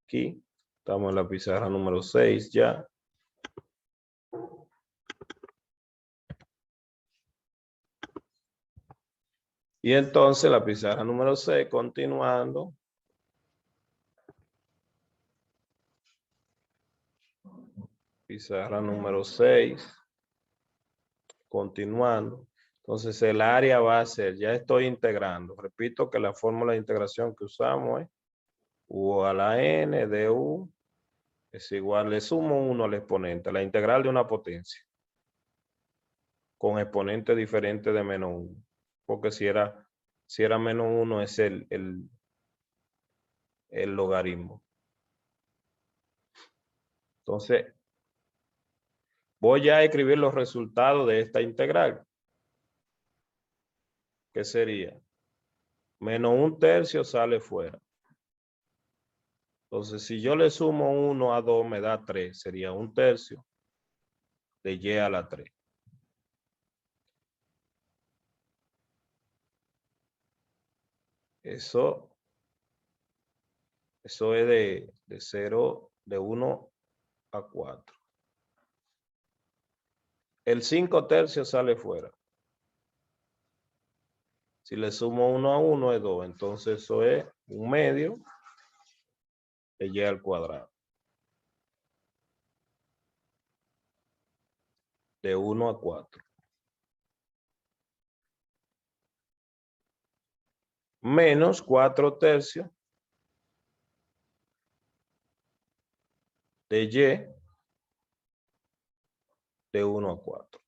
Aquí. Estamos en la pizarra número 6 ya. Y entonces la pizarra número 6, continuando. Pizarra número 6, continuando. Entonces el área va a ser, ya estoy integrando. Repito que la fórmula de integración que usamos es U a la N de U es igual, le sumo 1 al exponente, la integral de una potencia, con exponente diferente de menos 1. Porque si era menos 1 es el logaritmo. Entonces, voy a escribir los resultados de esta integral. ¿Qué sería? Menos 1/3 sale fuera. Entonces, si yo le sumo 1 a 2, me da 3. Sería 1/3 de y a la 3. Eso es de 0, de 1 a 4. El 5/3 sale fuera. Si le sumo 1 a 1 es 2. Entonces eso es 1/2 de y al cuadrado. De 1 a 4. Menos 4/3 de y de 1 a 4.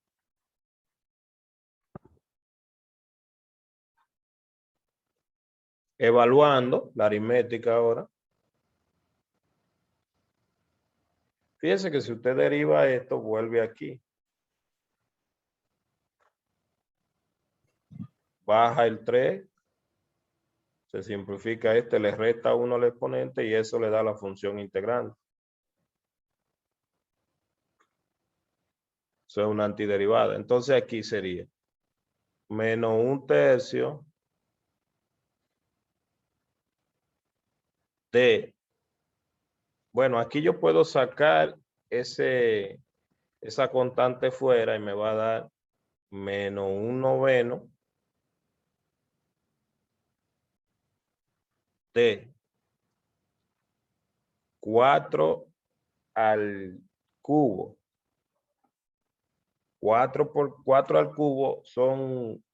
Evaluando la aritmética ahora. Fíjense que si usted deriva esto, vuelve aquí. Baja el 3. Se simplifica este, le resta 1 al exponente y eso le da la función integrante. Eso es una antiderivada. Entonces aquí sería menos 1/3 de, bueno, aquí yo puedo sacar esa constante fuera y me va a dar menos 1/9 de 4 al cubo. 4 por 4 al cubo son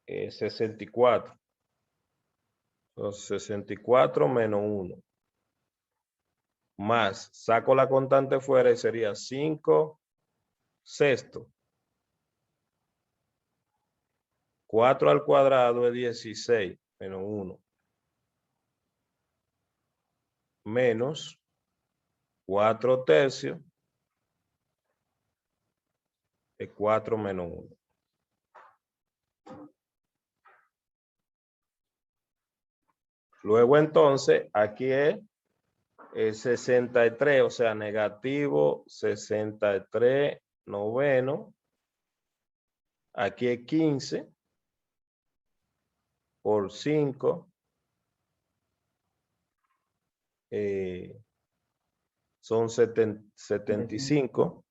64. Entonces 64 menos 1. Más, saco la constante fuera y sería 5/6. 4 al cuadrado es 16 menos 1. Menos 4/3 es 4 menos 1. Luego entonces, aquí es 63, o sea, negativo 63 noveno. Aquí es 15 por 5. Son 75.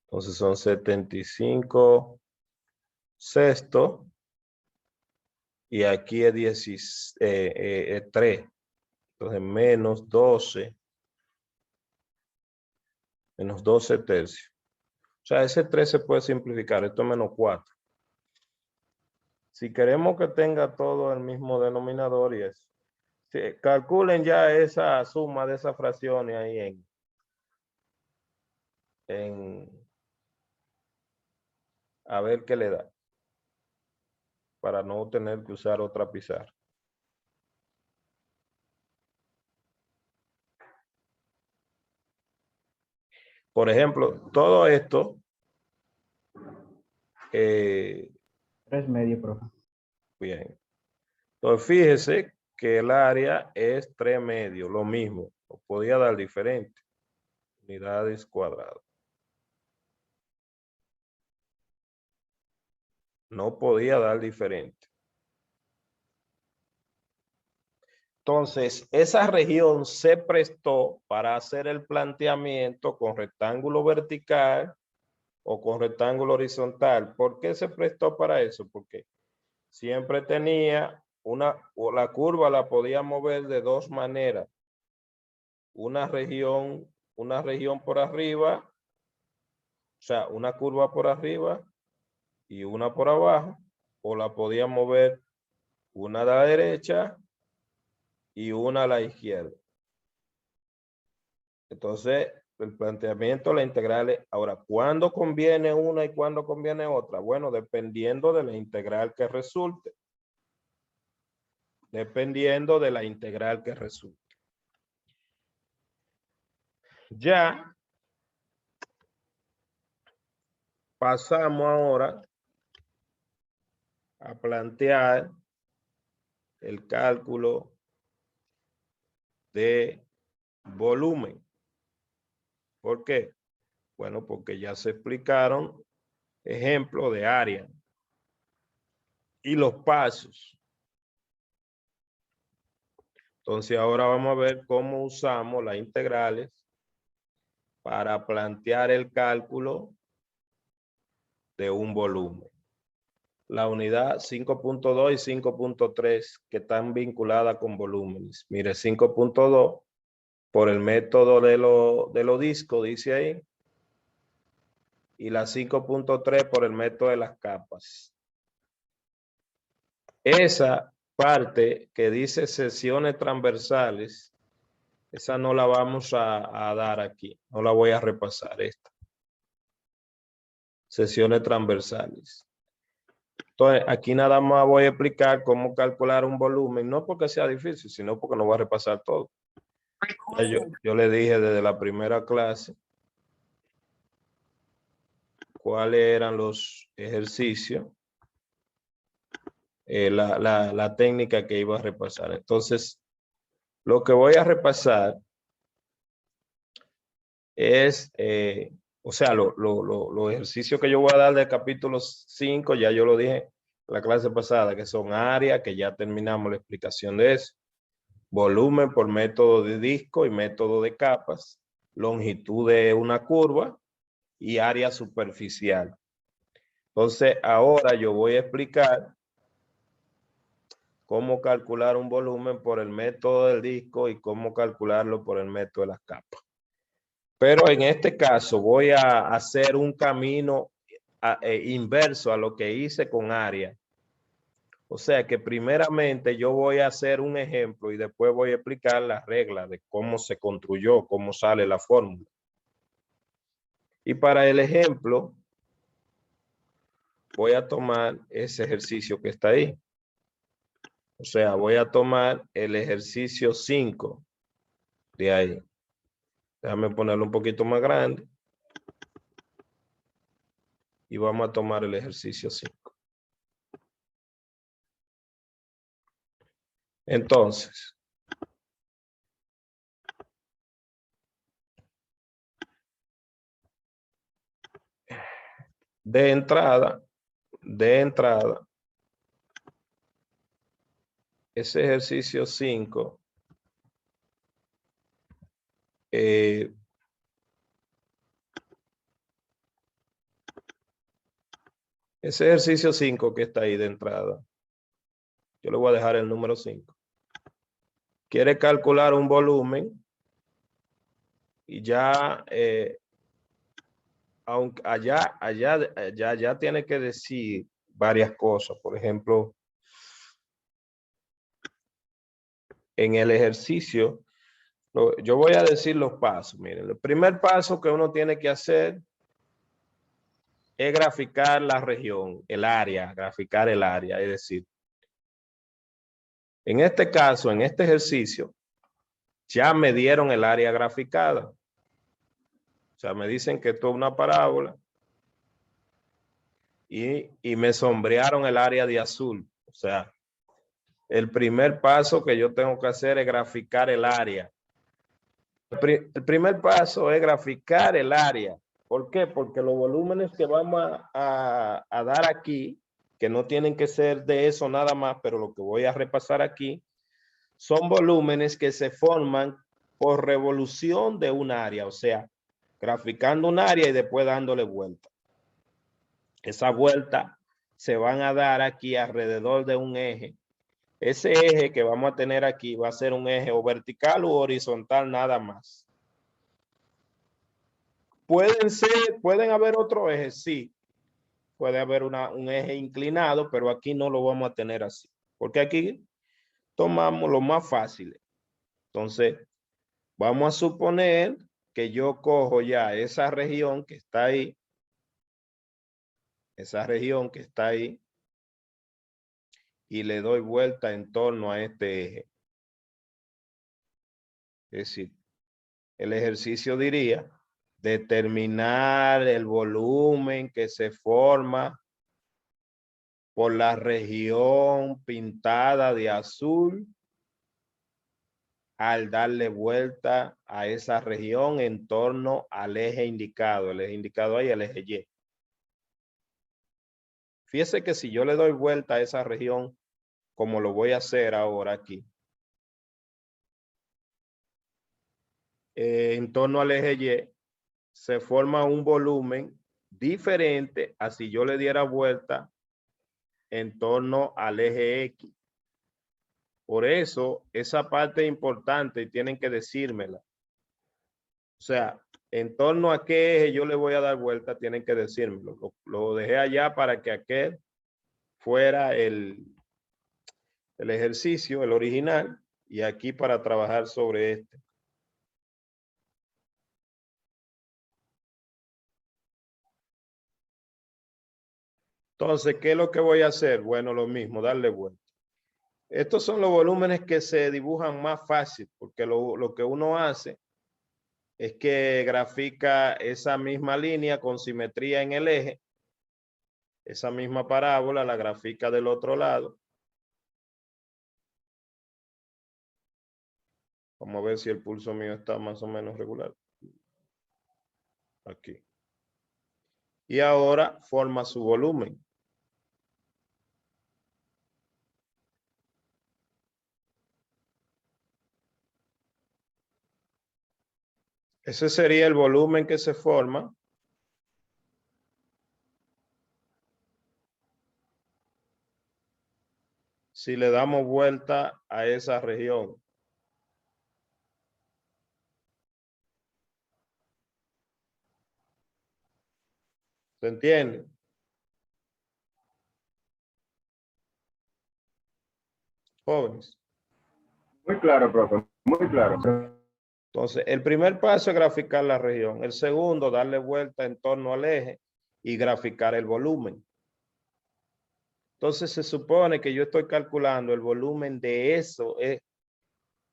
Entonces son 75 sexto. Y aquí es 3. Entonces menos 12. Menos 12/3. O sea, ese 3 se puede simplificar. Esto es menos 4. Si queremos que tenga todo el mismo denominador y eso. Sí, calculen ya esa suma de esas fracciones ahí a ver qué le da. Para no tener que usar otra pizarra. Por ejemplo, todo esto. 3 medio, profe. Bien. Entonces, fíjese que el área es 3 medios, lo mismo. Lo podía dar diferente. Unidades cuadradas. No podía dar diferente. Entonces, esa región se prestó para hacer el planteamiento con rectángulo vertical o con rectángulo horizontal. ¿Por qué se prestó para eso? Porque siempre tenía o la curva la podía mover de dos maneras. Una región por arriba, o sea, una curva por arriba y una por abajo, o la podía mover una a la derecha y una a la izquierda. Entonces, el planteamiento de la integral es, ahora, ¿cuándo conviene una y cuándo conviene otra? Bueno, dependiendo de la integral que resulte. Dependiendo de la integral que resulte. Ya pasamos ahora a plantear el cálculo de volumen. ¿Por qué? Bueno, porque ya se explicaron ejemplos de área y los pasos. Entonces ahora vamos a ver cómo usamos las integrales para plantear el cálculo de un volumen. La unidad 5.2 y 5.3 que están vinculadas con volúmenes. Mire, 5.2 por el método de los discos, dice ahí. Y la 5.3 por el método de las capas. Esa parte que dice secciones transversales, esa no la vamos a dar aquí. No la voy a repasar esta. Secciones transversales. Entonces, aquí nada más voy a explicar cómo calcular un volumen, no porque sea difícil, sino porque no voy a repasar todo. Yo le dije desde la primera clase cuáles eran los ejercicios, la técnica que iba a repasar. Entonces, lo que voy a repasar es, o sea, los ejercicios que yo voy a dar del capítulo 5, ya yo lo dije en la clase pasada, que son áreas, que ya terminamos la explicación de eso. Volumen por método de disco y método de capas, longitud de una curva y área superficial. Entonces, ahora yo voy a explicar cómo calcular un volumen por el método del disco y cómo calcularlo por el método de las capas. Pero en este caso voy a hacer un camino inverso a lo que hice con área. O sea que primeramente yo voy a hacer un ejemplo y después voy a explicar las reglas de cómo se construyó, cómo sale la fórmula. Y para el ejemplo, voy a tomar ese ejercicio que está ahí. O sea, voy a tomar el ejercicio 5 de ahí. Déjame ponerlo un poquito más grande. Y vamos a tomar el ejercicio 5. Entonces, de entrada, ese ejercicio 5 ese ejercicio 5 que está ahí de entrada, yo le voy a dejar el número 5. Quiere calcular un volumen y ya, aunque allá tiene que decir varias cosas. Por ejemplo, en el ejercicio, yo voy a decir los pasos. Miren, el primer paso que uno tiene que hacer es graficar la región, el área, graficar el área. Es decir, en este caso, en este ejercicio, ya me dieron el área graficada. O sea, me dicen que esto es una parábola y me sombrearon el área de azul. O sea, el primer paso que yo tengo que hacer es graficar el área. El primer paso es graficar el área. ¿Por qué? Porque los volúmenes que vamos a dar aquí, que no tienen que ser de eso nada más, pero lo que voy a repasar aquí, son volúmenes que se forman por revolución de un área. O sea, graficando un área y después dándole vuelta. Esa vuelta se van a dar aquí alrededor de un eje. Ese eje que vamos a tener aquí va a ser un eje o vertical u horizontal nada más. Pueden haber otros ejes, sí. Puede haber un eje inclinado, pero aquí no lo vamos a tener así. Porque aquí tomamos lo más fácil. Entonces, vamos a suponer que yo cojo ya esa región que está ahí. Esa región que está ahí. Y le doy vuelta en torno a este eje. Es decir, el ejercicio diría determinar el volumen que se forma por la región pintada de azul al darle vuelta a esa región en torno al eje indicado. El eje indicado ahí, el eje Y. Fíjese que si yo le doy vuelta a esa región, como lo voy a hacer ahora aquí, en torno al eje Y, se forma un volumen diferente a si yo le diera vuelta en torno al eje X. Por eso, esa parte es importante y tienen que decírmela. O sea, en torno a qué eje yo le voy a dar vuelta, tienen que decírmelo. Lo dejé allá para que aquel fuera el ejercicio, el original, y aquí para trabajar sobre este. Entonces, ¿qué es lo que voy a hacer? Bueno, lo mismo, darle vuelta. Estos son los volúmenes que se dibujan más fácil, porque lo que uno hace es que grafica esa misma línea con simetría en el eje, esa misma parábola la grafica del otro lado. Vamos a ver si el pulso mío está más o menos regular. Aquí. Y ahora forma su volumen. Ese sería el volumen que se forma si le damos vuelta a esa región. ¿Se entiende? Jóvenes. Muy claro, profe, muy claro. Entonces, el primer paso es graficar la región. El segundo, darle vuelta en torno al eje y graficar el volumen. Entonces, se supone que yo estoy calculando el volumen de eso.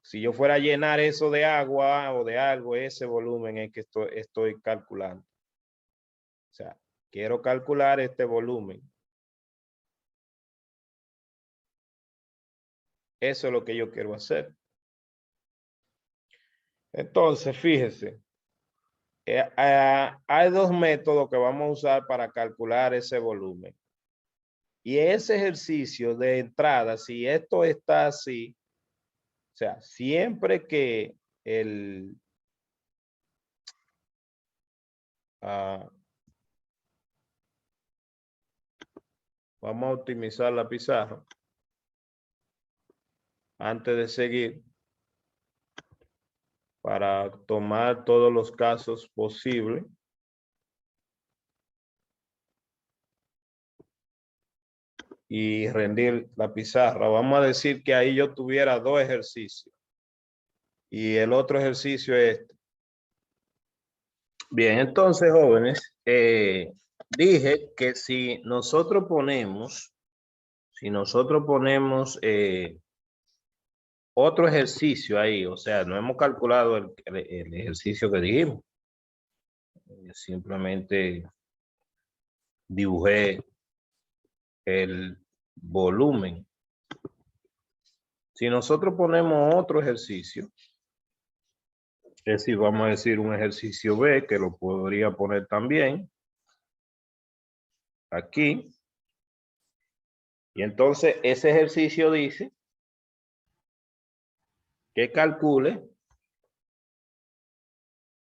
Si yo fuera a llenar eso de agua o de algo, ese volumen es que estoy calculando. O sea, quiero calcular este volumen. Eso es lo que yo quiero hacer. Entonces, fíjese, hay dos métodos que vamos a usar para calcular ese volumen. Y ese ejercicio de entrada, si esto está así, o sea, siempre que vamos a optimizar la pizarra antes de seguir para tomar todos los casos posibles. Y rendir la pizarra. Vamos a decir que ahí yo tuviera dos ejercicios. Y el otro ejercicio es este. Bien, entonces, jóvenes, dije que si nosotros ponemos otro ejercicio ahí, o sea, no hemos calculado el ejercicio que dijimos. Simplemente dibujé el volumen. Si nosotros ponemos otro ejercicio, es decir, vamos a decir un ejercicio B, que lo podría poner también aquí. Y entonces ese ejercicio dice que calcule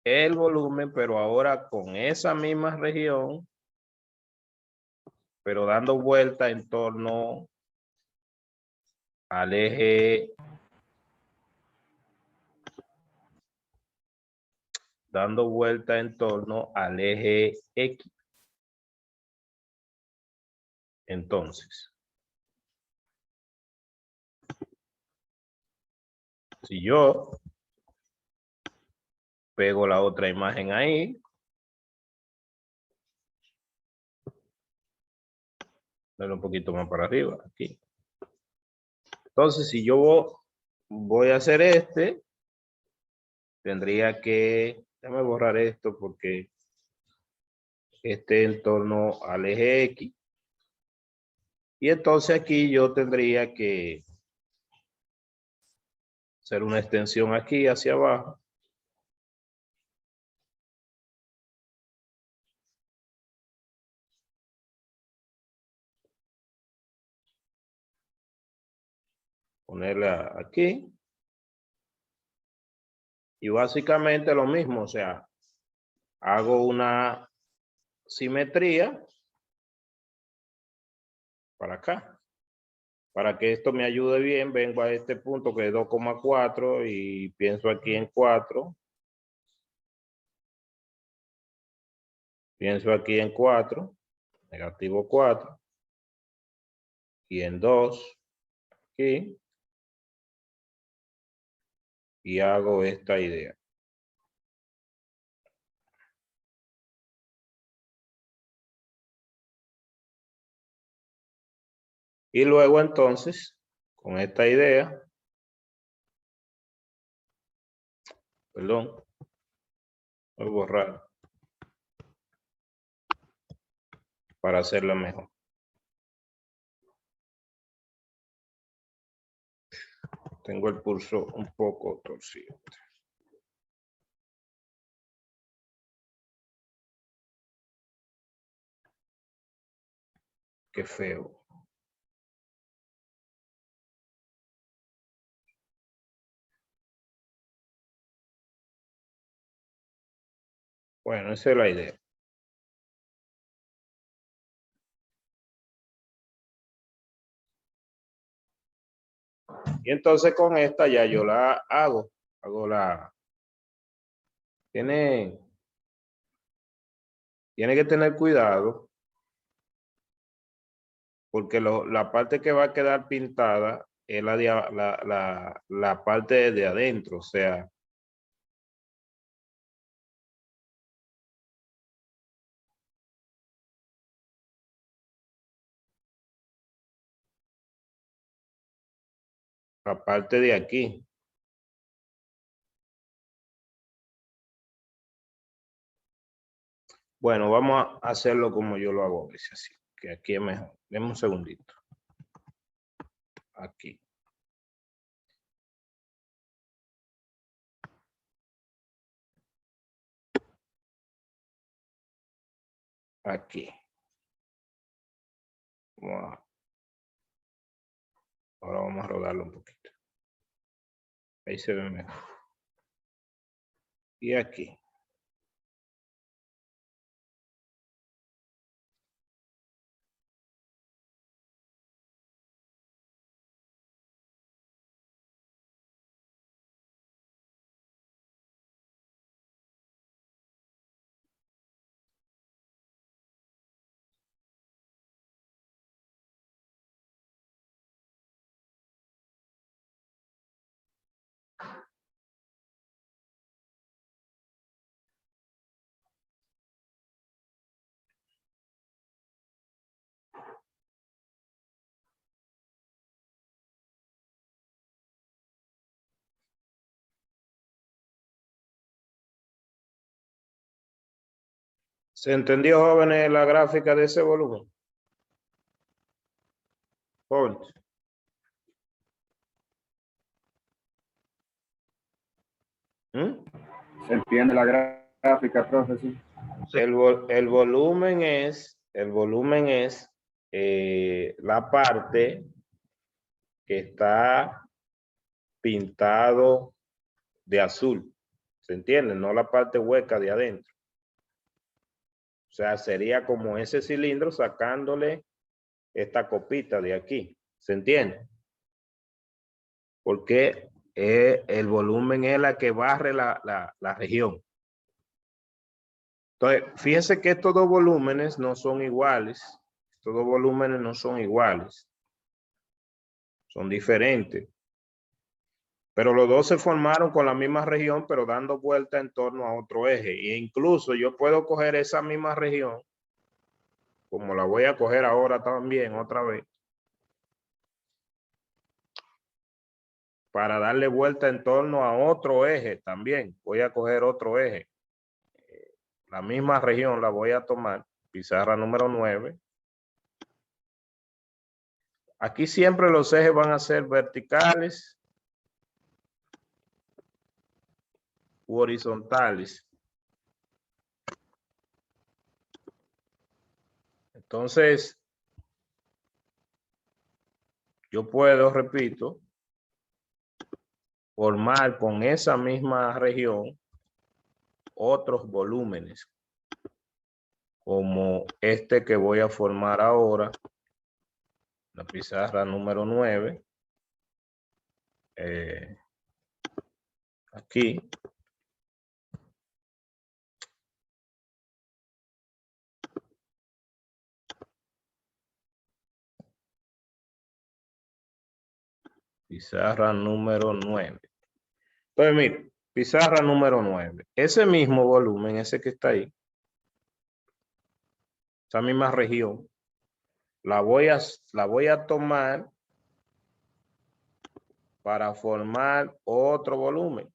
el volumen, pero ahora con esa misma región pero dando vuelta en torno al eje, dando vuelta en torno al eje X. Entonces, si yo pego la otra imagen ahí, darle un poquito más para arriba, aquí. Entonces, si yo voy a hacer tendría que, déjame borrar esto porque en torno al eje X. Y entonces aquí yo tendría que hacer una extensión aquí hacia abajo. Ponerla aquí. Y básicamente lo mismo, o sea, hago una simetría para acá. Para que esto me ayude bien, vengo a este punto que es 2,4 y pienso aquí en 4. Pienso aquí en 4, negativo 4. Y en 2, aquí. Y hago esta idea. Y luego entonces, con esta idea, perdón, voy a borrar para hacerla mejor. Tengo el pulso un poco torcido. Qué feo. Bueno, esa es la idea. Y entonces con esta ya yo la hago. Tiene que tener cuidado porque la parte que va a quedar pintada es la parte de adentro, o sea, la parte de aquí. Bueno, vamos a hacerlo como yo lo hago a veces, así, que aquí es mejor. Deme un segundito. Aquí. Aquí. Wow. Ahora vamos a rodarlo un poquito. Ahí se ve mejor. Y aquí. ¿Se entendió, jóvenes, la gráfica de ese volumen? Jóvenes. ¿Se entiende la gráfica, profe? Sí. El volumen es la parte que está pintado de azul. ¿Se entiende? No la parte hueca de adentro. O sea, sería como ese cilindro sacándole esta copita de aquí. ¿Se entiende? Porque el volumen es la que barre la región. Entonces, fíjense que estos dos volúmenes no son iguales. Estos dos volúmenes no son iguales. Son diferentes. Pero los dos se formaron con la misma región, pero dando vuelta en torno a otro eje. E incluso yo puedo coger esa misma región, como la voy a coger ahora también otra vez, para darle vuelta en torno a otro eje también. Voy a coger otro eje. La misma región la voy a tomar, pizarra número 9. Aquí siempre los ejes van a ser verticales u horizontales. Entonces, yo puedo, repito, formar con esa misma región otros volúmenes, como este que voy a formar ahora, la pizarra número 9. Aquí. Pizarra número 9. Entonces, mire, pizarra número 9. Ese mismo volumen, ese que está ahí, esa misma región, la voy a tomar para formar otro volumen.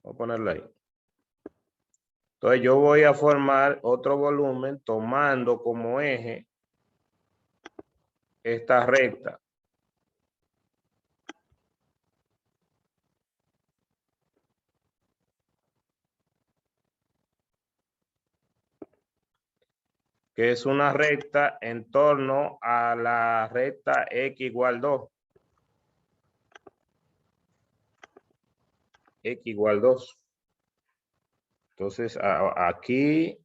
Voy a ponerlo ahí. Entonces yo voy a formar otro volumen tomando como eje esta recta. Que es una recta en torno a la recta x igual 2. X igual 2. Entonces, aquí,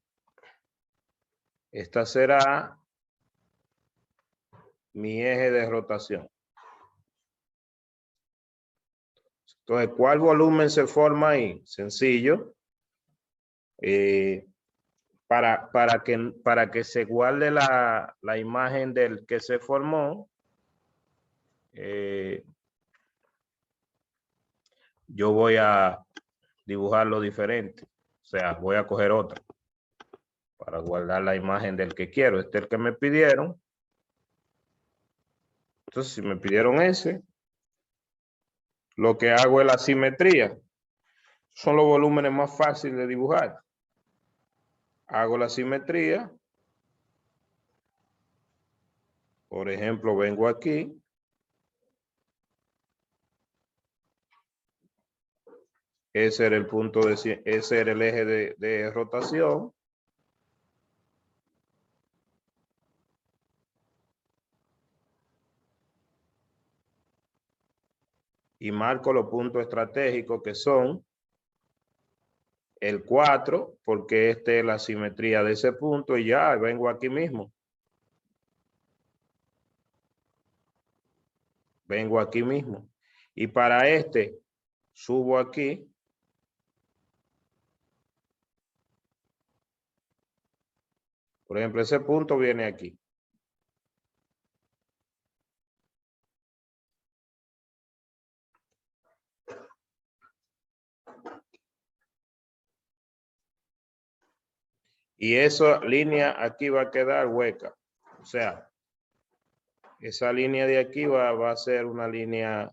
esta será mi eje de rotación. Entonces, ¿cuál volumen se forma ahí? Sencillo. Para que se guarde la imagen del que se formó, yo voy a dibujarlo diferente. O sea, voy a coger otro para guardar la imagen del que quiero. Este es el que me pidieron. Entonces, si me pidieron ese, lo que hago es la simetría. Son los volúmenes más fáciles de dibujar. Hago la simetría. Por ejemplo, vengo aquí. Ese era el punto ese era el eje de rotación. Y marco los puntos estratégicos que son el 4, porque esta es la simetría de ese punto, y ya vengo aquí mismo. Vengo aquí mismo. Y para este, subo aquí. Por ejemplo, ese punto viene aquí. Y esa línea aquí va a quedar hueca. O sea, esa línea de aquí va a ser una línea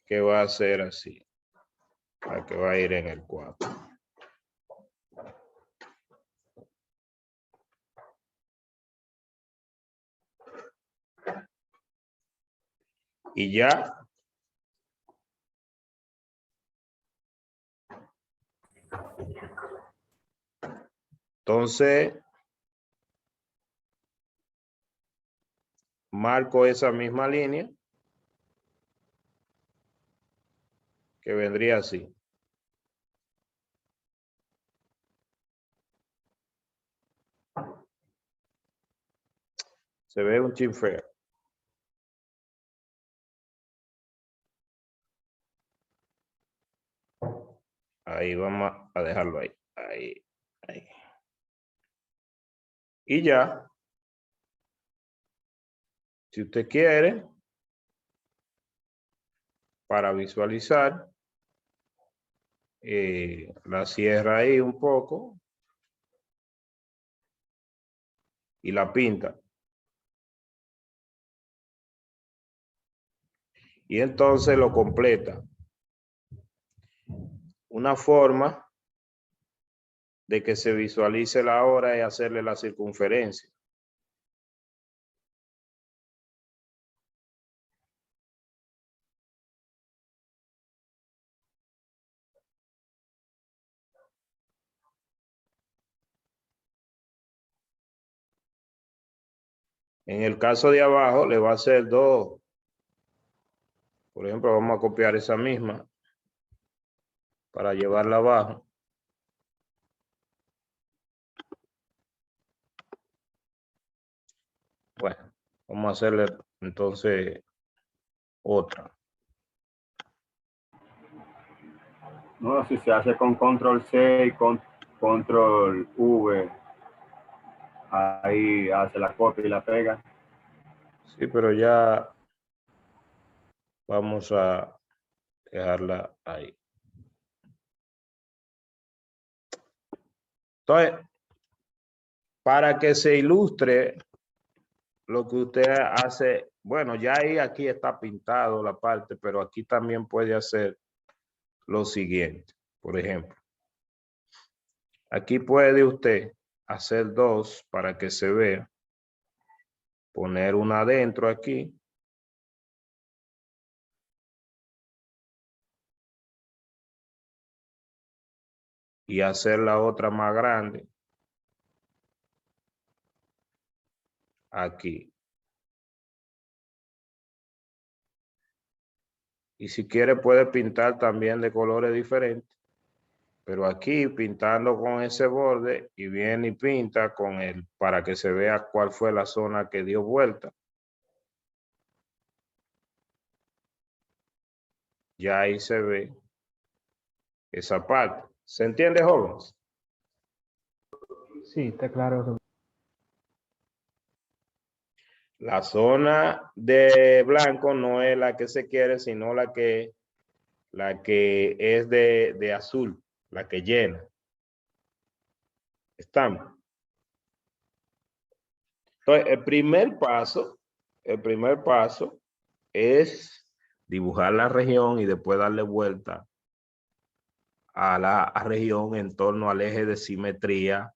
que va a ser así. La que va a ir en el 4. Y ya. Entonces, marco esa misma línea que vendría así. Se ve un chin feo. Ahí vamos a dejarlo ahí. Ahí. Y ya. Si usted quiere, para visualizar, la cierra ahí un poco y la pinta. Y entonces lo completa. Una forma de que se visualice la hora es hacerle la circunferencia. En el caso de abajo le va a hacer 2. Por ejemplo, vamos a copiar esa misma para llevarla abajo. Bueno, vamos a hacerle entonces otra. No, si se hace con control C y con control V, ahí hace la copia y la pega. Sí, pero ya vamos a dejarla ahí. Entonces, para que se ilustre lo que usted hace, bueno, ya ahí aquí está pintado la parte, pero aquí también puede hacer lo siguiente. Por ejemplo, aquí puede usted hacer 2 para que se vea. Poner una adentro aquí. Y hacer la otra más grande. Aquí. Y si quiere puede pintar también de colores diferentes. Pero aquí pintando con ese borde y viene y pinta con el para que se vea cuál fue la zona que dio vuelta. Ya ahí se ve esa parte. ¿Se entiende, jóvenes? Sí, está claro. La zona de blanco no es la que se quiere, sino la que es de azul, la que llena. Estamos. Entonces, el primer paso es dibujar la región y después darle vuelta a la región en torno al eje de simetría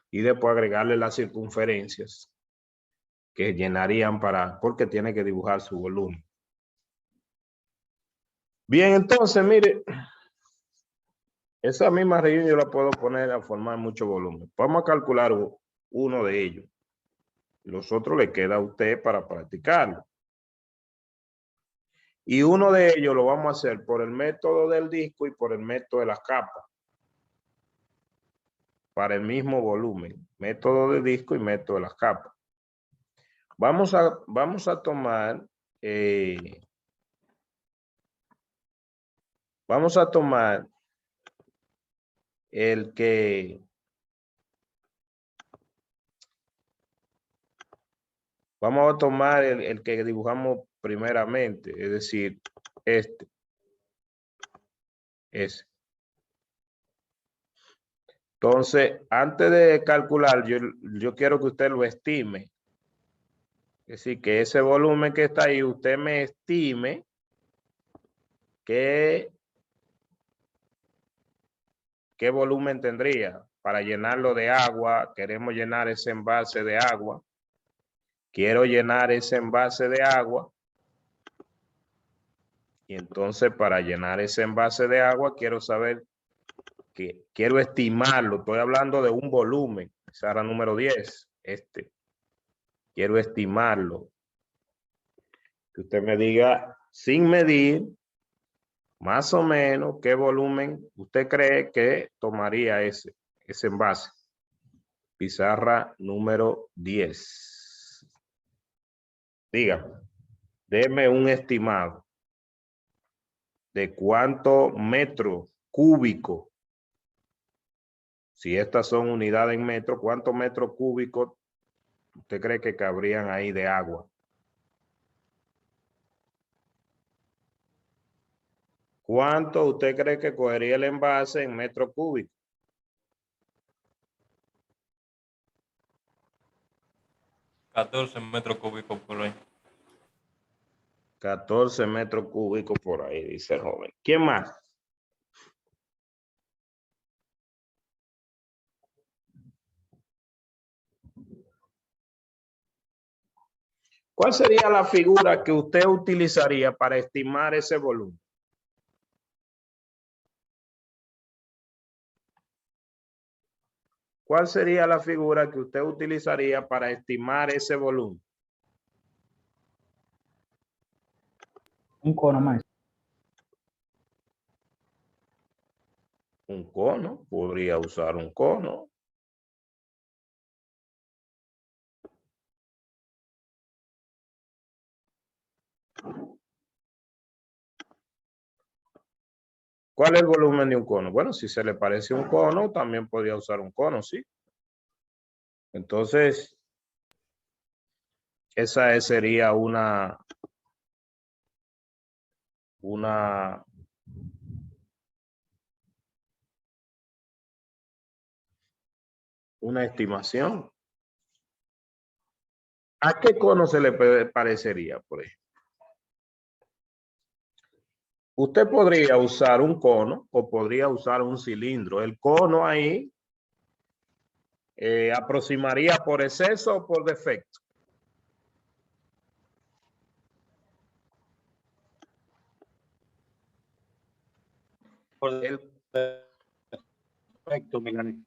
y después agregarle las circunferencias que llenarían porque tiene que dibujar su volumen. Bien, entonces, mire, esa misma región yo la puedo poner a formar mucho volumen. Vamos a calcular uno de ellos. Los otros le queda a usted para practicarlo. Y uno de ellos lo vamos a hacer por el método del disco y por el método de las capas. Para el mismo volumen. Método de disco y método de las capas. Vamos a tomar... vamos a tomar el que... Vamos a tomar el que dibujamos primeramente, es decir, este. Ese. Entonces, antes de calcular, yo quiero que usted lo estime. Es decir, que ese volumen que está ahí, usted me estime qué volumen tendría para llenarlo de agua. Queremos llenar ese envase de agua. Quiero llenar ese envase de agua. Y entonces, para llenar ese envase de agua, quiero saber que quiero estimarlo. Estoy hablando de un volumen. Esa era número 10. Quiero estimarlo. Que usted me diga, sin medir, más o menos, qué volumen usted cree que tomaría ese envase. Pizarra número 10. Dígame, deme un estimado de cuánto metro cúbico, si estas son unidades en metro, cuántos metros cúbicos usted cree que cabrían ahí de agua. ¿Cuánto usted cree que cogería el envase en metros cúbicos? 14 metros cúbicos por ahí. 14 metros cúbicos por ahí, dice el joven. ¿Quién más? ¿Cuál sería la figura que usted utilizaría para estimar ese volumen? ¿Cuál sería la figura que usted utilizaría para estimar ese volumen? Un cono más. Un cono, podría usar un cono. ¿Cuál es el volumen de un cono? Bueno, si se le parece un cono, también podría usar un cono, ¿sí? Entonces, esa sería una estimación. ¿A qué cono se le parecería, por ejemplo? Usted podría usar un cono o podría usar un cilindro. El cono ahí aproximaría por exceso o por defecto. Por El, defecto, Milani.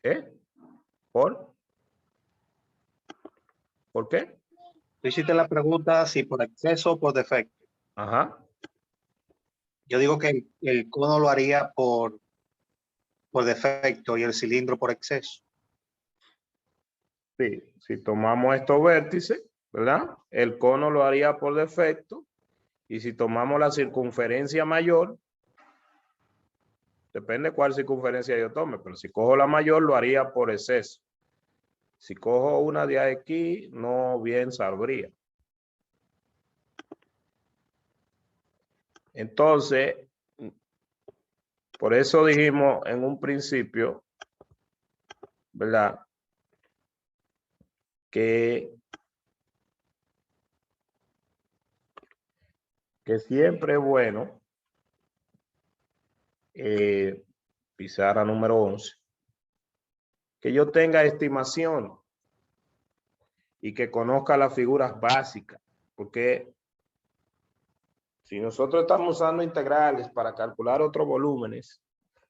¿eh? ¿Por qué? Tú hiciste la pregunta si por exceso o por defecto. Ajá. Yo digo que el cono lo haría por defecto y el cilindro por exceso. Sí, si tomamos estos vértices, ¿verdad? El cono lo haría por defecto. Y si tomamos la circunferencia mayor, depende cuál circunferencia yo tome, pero si cojo la mayor, lo haría por exceso. Si cojo una de aquí, no bien sabría. Entonces, por eso dijimos en un principio, ¿verdad? Que siempre es bueno, pizarra número 11, que yo tenga estimación y que conozca las figuras básicas, porque si nosotros estamos usando integrales para calcular otros volúmenes,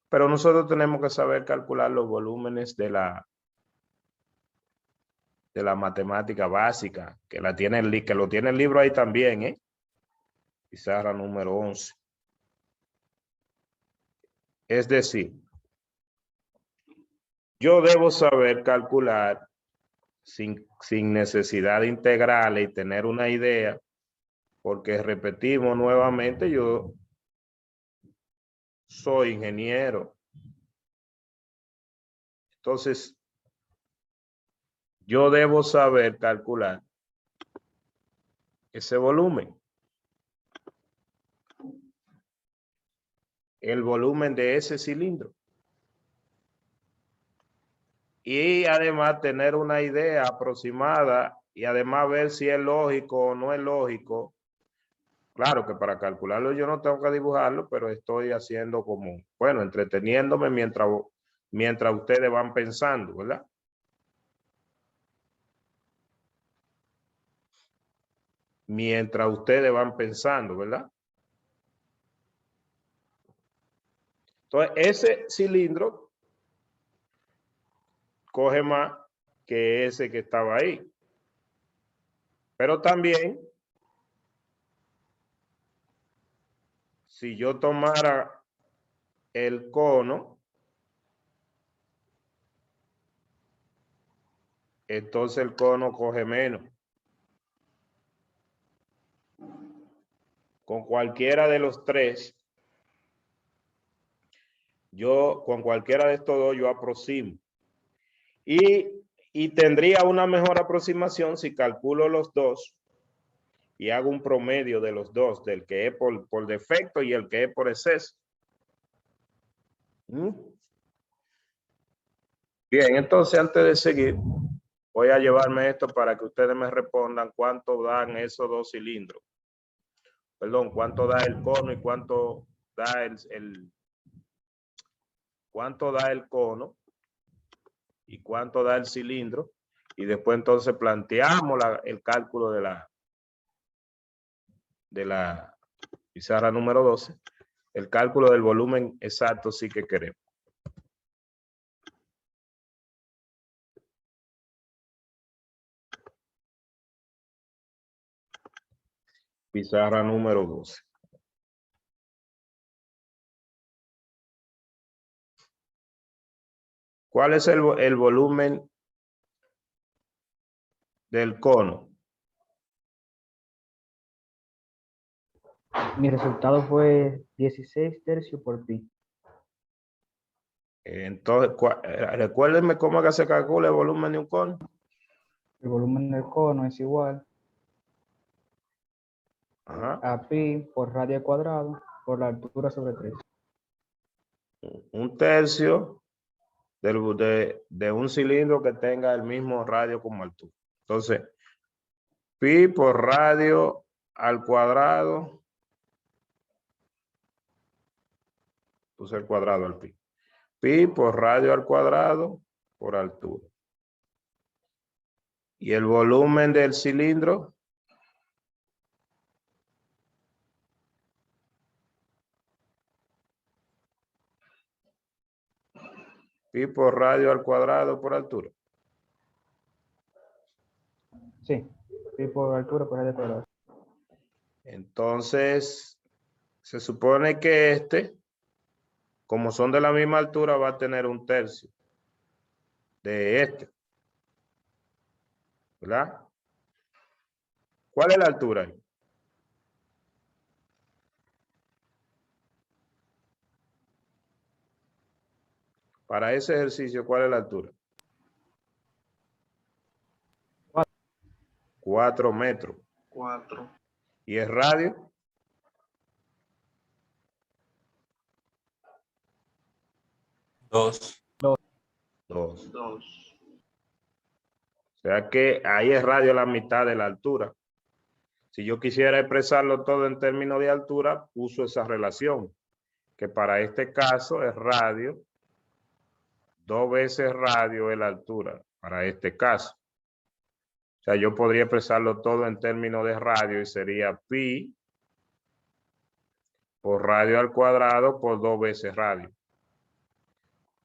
pero nosotros tenemos que saber calcular los volúmenes de la matemática básica, que lo tiene el libro ahí también, ¿eh? Pizarra número 11. Es decir, yo debo saber calcular sin necesidad de integrales y tener una idea, porque repetimos nuevamente, yo soy ingeniero. Entonces, yo debo saber calcular ese volumen. El volumen de ese cilindro. Y además tener una idea aproximada y además ver si es lógico o no es lógico. Claro que para calcularlo yo no tengo que dibujarlo, pero estoy haciendo como, bueno, entreteniéndome mientras ustedes van pensando, ¿verdad? Mientras ustedes van pensando, ¿verdad? Entonces, ese cilindro coge más que ese que estaba ahí. Pero también, si yo tomara el cono, entonces el cono coge menos. Con cualquiera de los tres, con cualquiera de estos dos, yo aproximo. Y tendría una mejor aproximación si calculo los dos y hago un promedio de los dos, del que es por defecto y el que es por exceso. Bien, entonces antes de seguir, voy a llevarme esto para que ustedes me respondan cuánto dan esos dos cilindros. Perdón, cuánto da el cono y cuánto da cuánto da el cono y cuánto da el cilindro. Y después entonces planteamos el cálculo de la pizarra número 12, el cálculo del volumen exacto sí que queremos. Pizarra número 12. ¿Cuál es el volumen del cono? Mi resultado fue 16 tercios por pi. Entonces, recuérdenme cómo es que se calcula el volumen de un cono. El volumen del cono es igual Ajá. a pi por radio al cuadrado por la altura sobre 3. Un tercio de un cilindro que tenga el mismo radio como altura. Entonces, pi por radio al cuadrado. Puse el cuadrado al pi. Pi por radio al cuadrado por altura. Y el volumen del cilindro. Pi por radio al cuadrado por altura. Sí, pi por altura por radio al cuadrado. Entonces, se supone que como son de la misma altura, va a tener un tercio de este. ¿Verdad? ¿Cuál es la altura ahí? Para ese ejercicio, ¿cuál es la altura? 4 metros. 4. ¿Y el radio? 2. 2. 2. O sea que ahí es radio a la mitad de la altura. Si yo quisiera expresarlo todo en términos de altura, uso esa relación, que para este caso es radio, 2 veces radio es la altura, para este caso. O sea, yo podría expresarlo todo en términos de radio y sería pi por radio al cuadrado por 2 veces radio.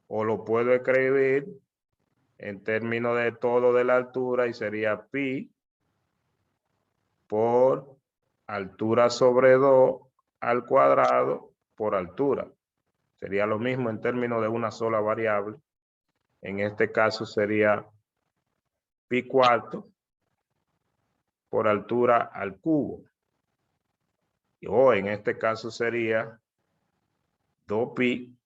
O lo puedo escribir en términos de todo de la altura y sería pi por altura sobre 2 al cuadrado por altura. Sería lo mismo en términos de una sola variable. En este caso sería pi cuarto por altura al cubo. O en este caso sería 2pi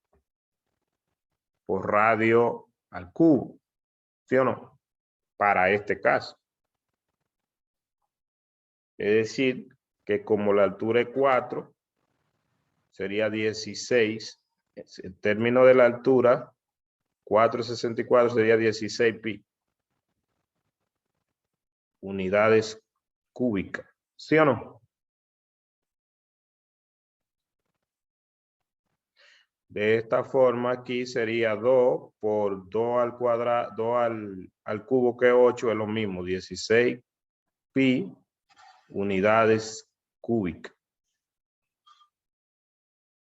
por radio al cubo. ¿Sí o no? Para este caso. Es decir, que como la altura es 4, sería 16. En términos de la altura, 4,64 sería 16 pi. Unidades cúbicas. ¿Sí o no? De esta forma aquí sería 2 por 2 al cuadrado, 2 al cubo que es 8 es lo mismo, 16 pi unidades cúbicas.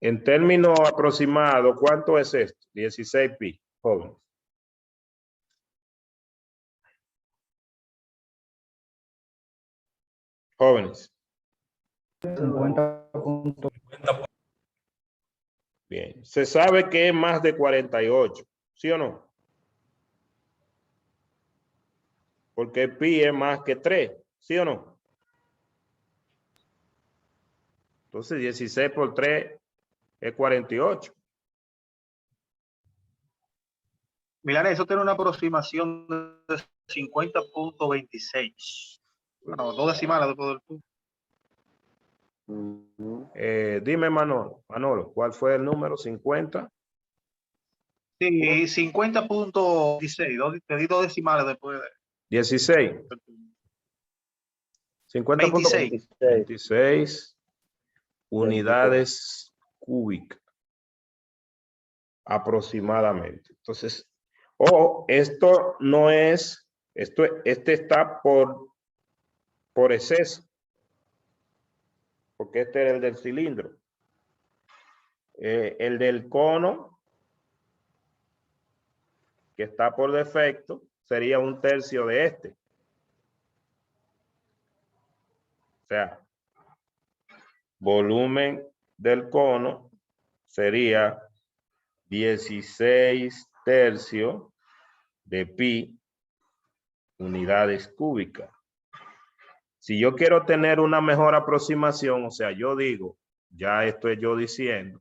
En términos aproximados, ¿cuánto es esto? 16 pi, jóvenes. Jóvenes. 50 puntos. 50 Bien. Se sabe que es más de 48, ¿sí o no? Porque pi es más que 3, ¿sí o no? Entonces 16 por 3 es 48. Milanes, eso tiene una aproximación de 50.26. Bueno, 2 decimales después del punto. Dime, Manolo, ¿cuál fue el número? 50. Sí, 50.16. Te di 2 decimales después de 16. 26. 50.26 unidades cúbicas aproximadamente. Entonces, esto no es, este está por exceso, porque este era el del cilindro. El del cono, que está por defecto, sería 1/3 de este. O sea, volumen del cono sería 16 tercios de pi unidades cúbicas. Si yo quiero tener una mejor aproximación, o sea, yo digo, ya estoy yo diciendo,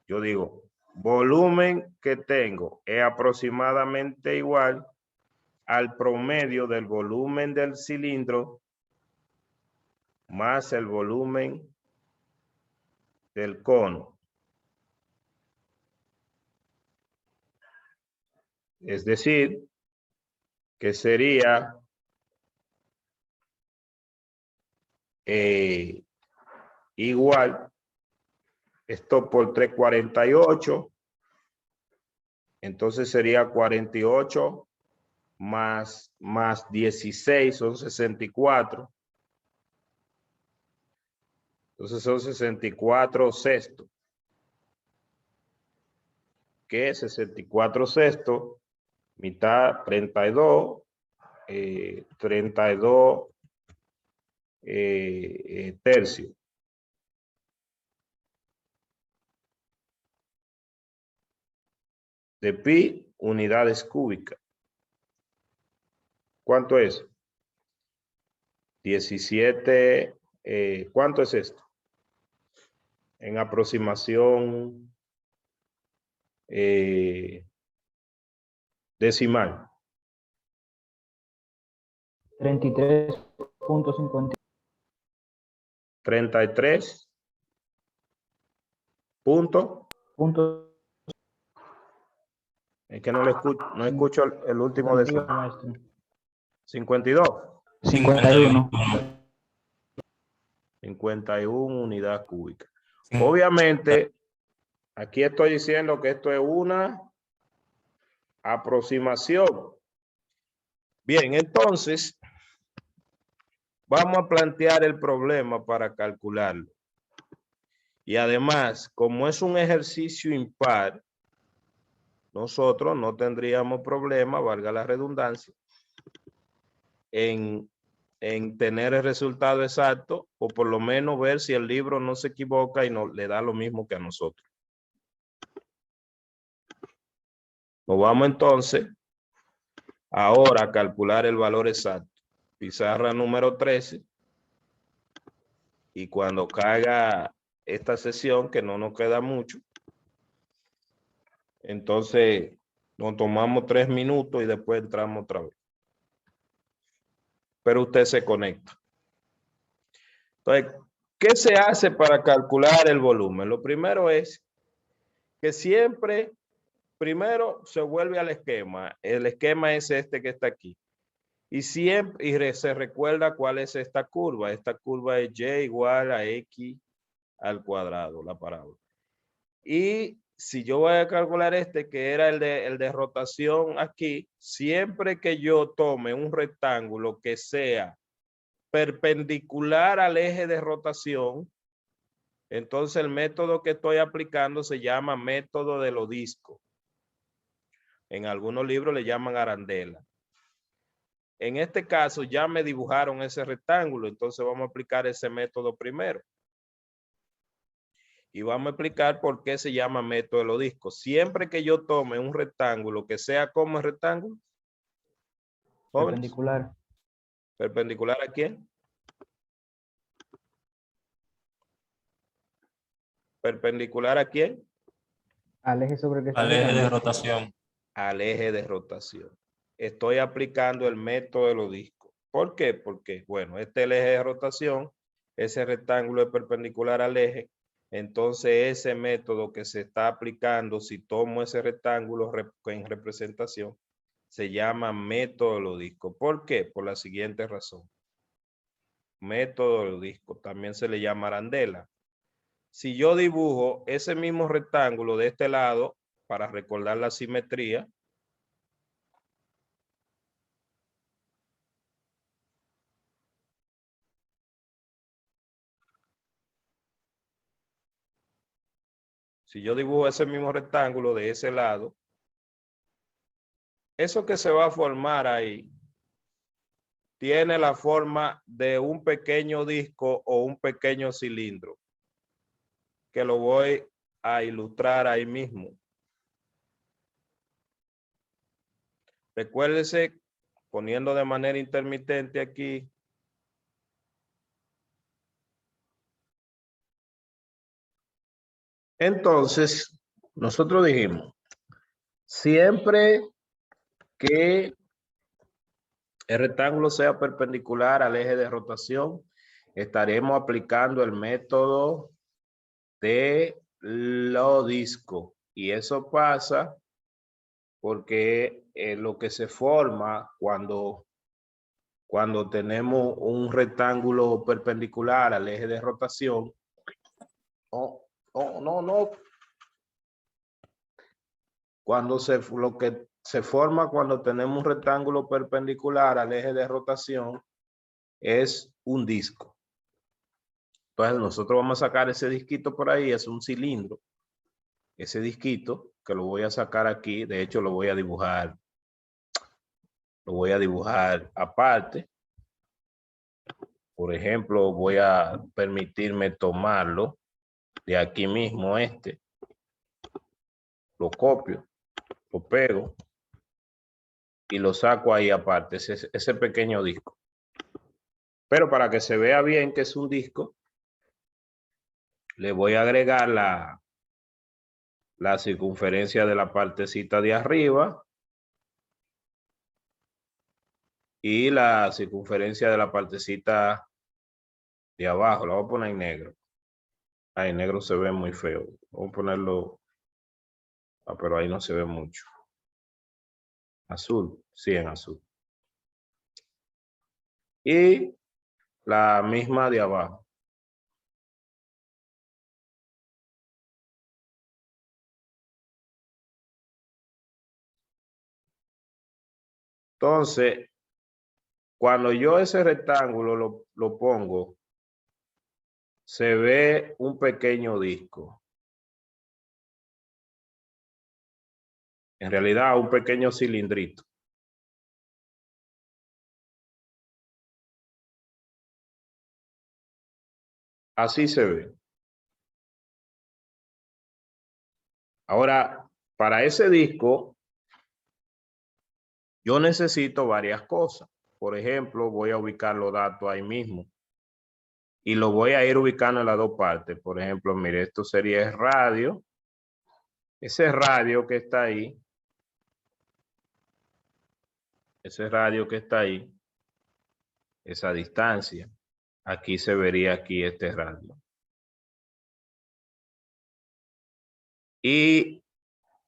yo digo, volumen que tengo es aproximadamente igual al promedio del volumen del cilindro más el volumen del cono. Es decir, que sería igual, esto por 348, entonces sería 48 más 16 son 64. Entonces son 64 sextos. ¿Qué es 64 sextos? Mitad 32, 32 tercios. De pi unidades cúbicas. ¿Cuánto es? 17. ¿Cuánto es esto? En aproximación decimal. 33.50. 33 punto. Es que no escucho el último decimal. 52. 51. 51 unidad cúbica. Obviamente, aquí estoy diciendo que esto es una aproximación. Bien, entonces, vamos a plantear el problema para calcularlo. Y además, como es un ejercicio impar, nosotros no tendríamos problema, valga la redundancia, en tener el resultado exacto, o por lo menos ver si el libro no se equivoca y le da lo mismo que a nosotros. Nos vamos entonces ahora a calcular el valor exacto. Pizarra número 13. Y cuando caiga esta sesión, que no nos queda mucho, entonces nos tomamos 3 minutos y después entramos otra vez. Pero usted se conecta. Entonces, ¿qué se hace para calcular el volumen? Lo primero es que siempre, primero se vuelve al esquema. El esquema es este que está aquí. Y siempre se recuerda cuál es esta curva. Esta curva es y igual a x al cuadrado, la parábola. Y si yo voy a calcular este, que era el de rotación aquí, siempre que yo tome un rectángulo que sea perpendicular al eje de rotación, entonces el método que estoy aplicando se llama método de los discos. En algunos libros le llaman arandela. en este caso ya me dibujaron ese rectángulo, entonces vamos a aplicar ese método primero. Y vamos a explicar por qué se llama método de los discos. Siempre que yo tome un rectángulo que sea como el rectángulo, jóvenes, Perpendicular. ¿perpendicular a quién? ¿Perpendicular a quién? Al eje sobre el que está Al eje de girando. rotación. Al eje de rotación. Estoy aplicando el método de los discos. ¿Por qué? Porque, bueno, este es el eje de rotación, ese rectángulo es perpendicular al eje, entonces ese método que se está aplicando, si tomo ese rectángulo en representación, se llama método de los discos. ¿Por qué? Por la siguiente razón. Método de los discos, también se le llama arandela. Si yo dibujo ese mismo rectángulo de este lado, para recordar la simetría, si yo dibujo ese mismo rectángulo de ese lado, eso que se va a formar ahí tiene la forma de un pequeño disco o un pequeño cilindro, que lo voy a ilustrar ahí mismo. Recuérdese, poniendo de manera intermitente aquí, entonces, nosotros dijimos, siempre que el rectángulo sea perpendicular al eje de rotación, estaremos aplicando el método de los discos. Y eso pasa porque lo que se forma cuando tenemos un rectángulo perpendicular al eje de rotación, cuando lo que se forma cuando tenemos un rectángulo perpendicular al eje de rotación es un disco. Entonces nosotros vamos a sacar ese disquito por ahí, es un cilindro. Ese disquito que lo voy a sacar aquí, de hecho lo voy a dibujar aparte. Por ejemplo, voy a permitirme tomarlo de aquí mismo, lo copio, lo pego y lo saco ahí aparte, ese pequeño disco. Pero para que se vea bien que es un disco, le voy a agregar la circunferencia de la partecita de arriba y la circunferencia de la partecita de abajo. La voy a poner en negro. Ahí en negro se ve muy feo. Vamos a ponerlo, pero ahí no se ve mucho. Azul, sí, en azul. Y la misma de abajo. Entonces, cuando yo ese rectángulo lo pongo, se ve un pequeño disco. En realidad, un pequeño cilindrito. Así se ve. Ahora, para ese disco, yo necesito varias cosas. Por ejemplo, voy a ubicar los datos ahí mismo. Y lo voy a ir ubicando en las dos partes. Por ejemplo, mire, esto sería el radio. Ese radio que está ahí. Ese radio que está ahí. Esa distancia. Aquí se vería aquí este radio. Y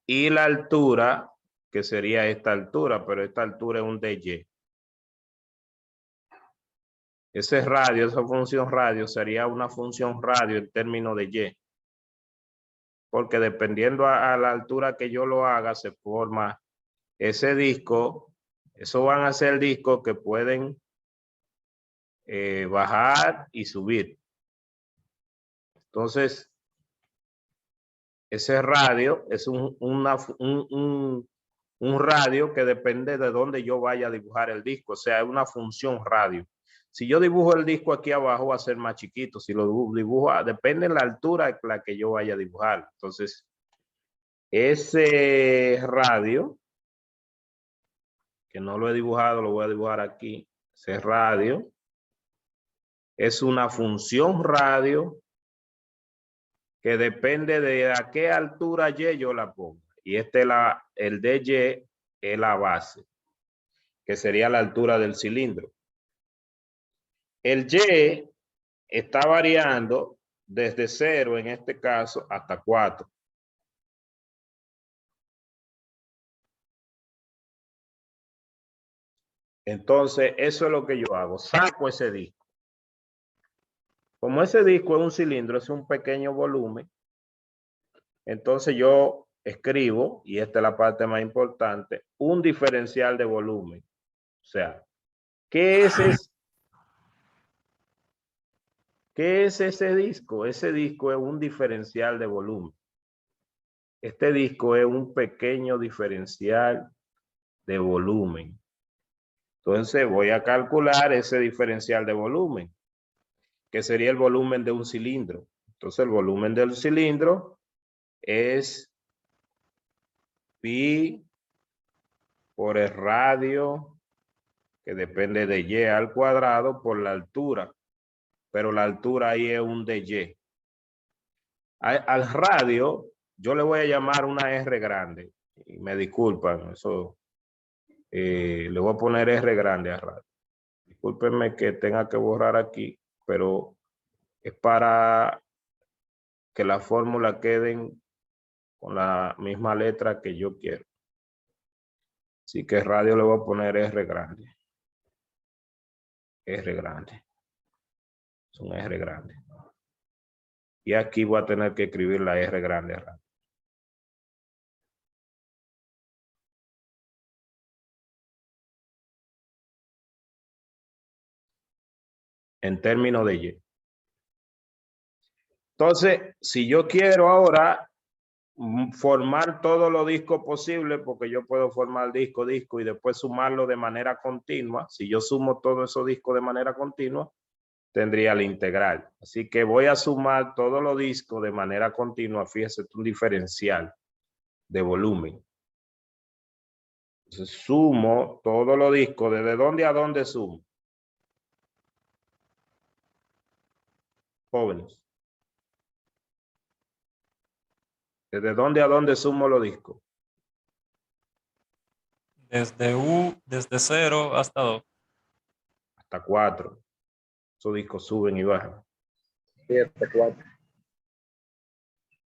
la altura, que sería esta altura, pero esta altura es un dy. Ese radio, esa función radio, sería una función radio en términos de y. Porque dependiendo a la altura que yo lo haga, se forma ese disco. Eso van a ser discos que pueden bajar y subir. Entonces, ese radio es un un radio que depende de dónde yo vaya a dibujar el disco, o sea, es una función radio. Si yo dibujo el disco aquí abajo va a ser más chiquito, si lo dibujo, depende de la altura a la que yo vaya a dibujar. Entonces, ese radio, que no lo he dibujado, lo voy a dibujar aquí, ese radio, es una función radio que depende de a qué altura Y yo la pongo. Y el de Y es la base, que sería la altura del cilindro. El Y está variando desde 0, en este caso, hasta 4. Entonces, eso es lo que yo hago. Saco ese disco. Como ese disco es un cilindro, es un pequeño volumen, entonces yo escribo, y esta es la parte más importante, un diferencial de volumen. O sea, ¿qué es ese disco? Ese disco es un diferencial de volumen. Este disco es un pequeño diferencial de volumen. Entonces voy a calcular ese diferencial de volumen, que sería el volumen de un cilindro. Entonces el volumen del cilindro es pi por el radio, que depende de y al cuadrado, por la altura. Pero la altura ahí es un de y. Al radio yo le voy a llamar una R grande. Y me disculpan, eso le voy a poner R grande al radio. Discúlpenme que tenga que borrar aquí, pero es para que la fórmula queden con la misma letra que yo quiero. Así que radio le voy a poner R grande. R grande. Es un R grande. Y aquí voy a tener que escribir la R grande. En términos de Y. Entonces, si yo quiero ahora formar todos los discos posibles, porque yo puedo formar disco y después sumarlo de manera continua. Si yo sumo todos esos discos de manera continua, tendría la integral. Así que voy a sumar todos los discos de manera continua. Fíjese, un diferencial de volumen. Entonces, sumo todos los discos. ¿Desde dónde a dónde sumo? Jóvenes. ¿Desde dónde a dónde sumo los discos? Desde 0 hasta 2. Hasta 4. Esos discos suben y bajan. 7, 4.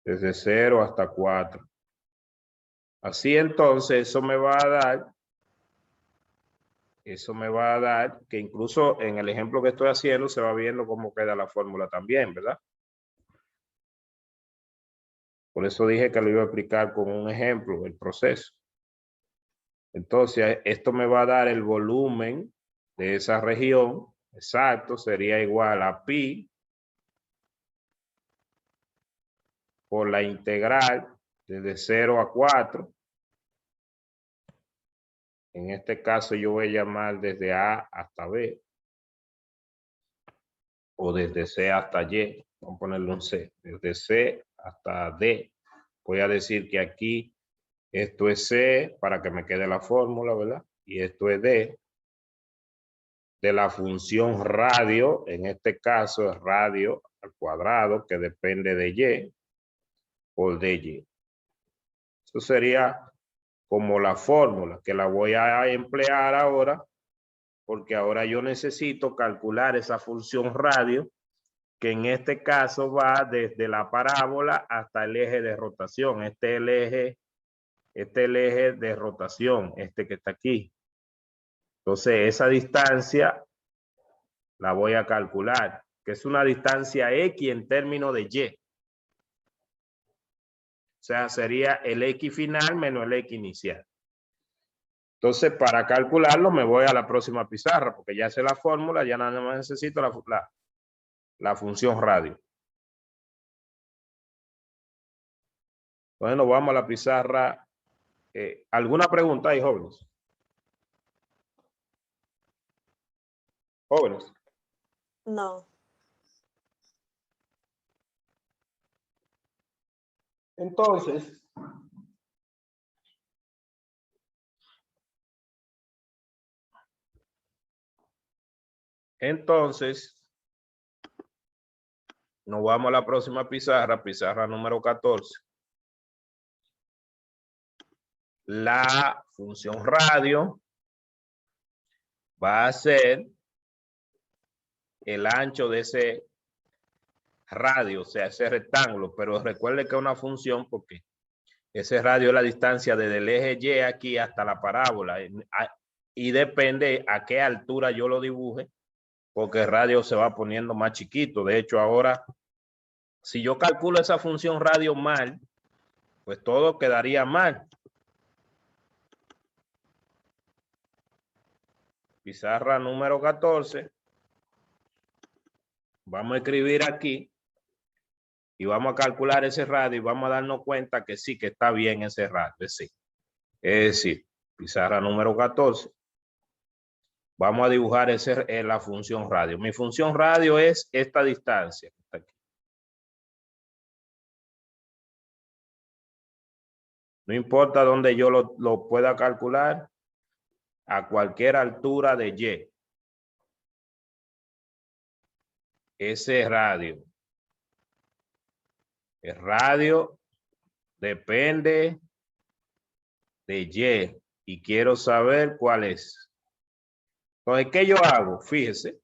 Desde 0 hasta 4. Así entonces, eso me va a dar que incluso en el ejemplo que estoy haciendo se va viendo cómo queda la fórmula también, ¿verdad? Por eso dije que lo iba a explicar con un ejemplo, el proceso. Entonces, esto me va a dar el volumen de esa región, exacto, sería igual a pi por la integral desde 0 a 4. En este caso yo voy a llamar desde A hasta B. O desde C hasta Y. Vamos a ponerle un C. Desde C hasta D. Voy a decir que aquí esto es C para que me quede la fórmula, ¿verdad? Y esto es D. De la función radio, en este caso es radio al cuadrado, que depende de Y por DY. Eso sería como la fórmula que la voy a emplear ahora, porque ahora yo necesito calcular esa función radio, que en este caso va desde la parábola hasta el eje de rotación. Este es el eje de rotación, este que está aquí. Entonces, esa distancia la voy a calcular, que es una distancia X en términos de Y. O sea, sería el X final menos el X inicial. Entonces, para calcularlo, me voy a la próxima pizarra, porque ya sé la fórmula, ya nada más necesito la función radio. Entonces, nos vamos a la pizarra ¿Alguna pregunta ahí, jóvenes? Jóvenes. No. Entonces, nos vamos a la próxima pizarra, pizarra número 14. La función radio va a ser el ancho de ese radio, o sea, ese rectángulo, pero recuerde que es una función porque ese radio es la distancia desde el eje Y aquí hasta la parábola y depende a qué altura yo lo dibuje, porque el radio se va poniendo más chiquito. De hecho, ahora, si yo calculo esa función radio mal, pues todo quedaría mal. Pizarra número 14. Vamos a escribir aquí y vamos a calcular ese radio y vamos a darnos cuenta que sí, que está bien ese radio. Es decir, pizarra número 14. Vamos a dibujar la función radio. Mi función radio es esta distancia que está aquí. No importa dónde yo lo pueda calcular, a cualquier altura de Y. Ese radio. El radio depende de Y quiero saber cuál es. Entonces, ¿qué yo hago? Fíjese.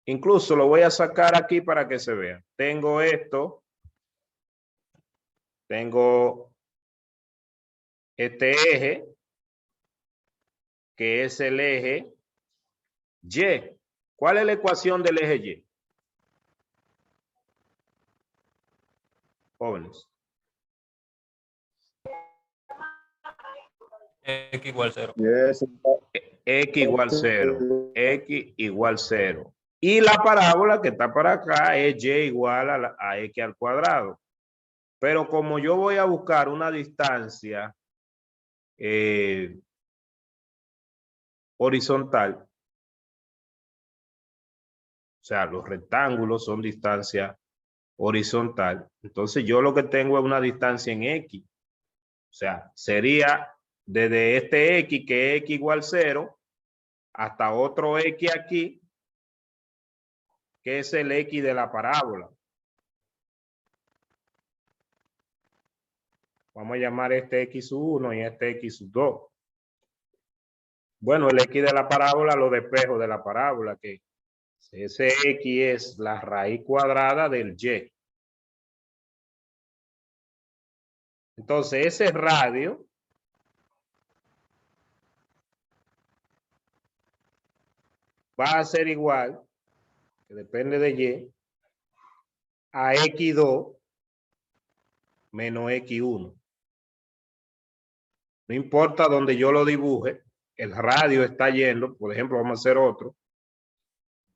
Incluso lo voy a sacar aquí para que se vea. Tengo esto. Tengo este eje, que es el eje Y. ¿Cuál es la ecuación del eje Y? Jóvenes. X igual 0. Yes. X igual 0. X igual 0. Y la parábola que está para acá es Y igual a X al cuadrado. Pero como yo voy a buscar una distancia horizontal, o sea, los rectángulos son distancia horizontal, entonces yo lo que tengo es una distancia en X. O sea, sería desde este X, que es X igual 0, hasta otro X aquí, que es el X de la parábola. Vamos a llamar este X1 y este X2. Bueno, el X de la parábola lo despejo de la parábola, que ese X es la raíz cuadrada del Y. Entonces, ese radio va a ser igual, que depende de Y, a X2 menos X1. No importa donde yo lo dibuje, el radio está yendo, por ejemplo, vamos a hacer otro,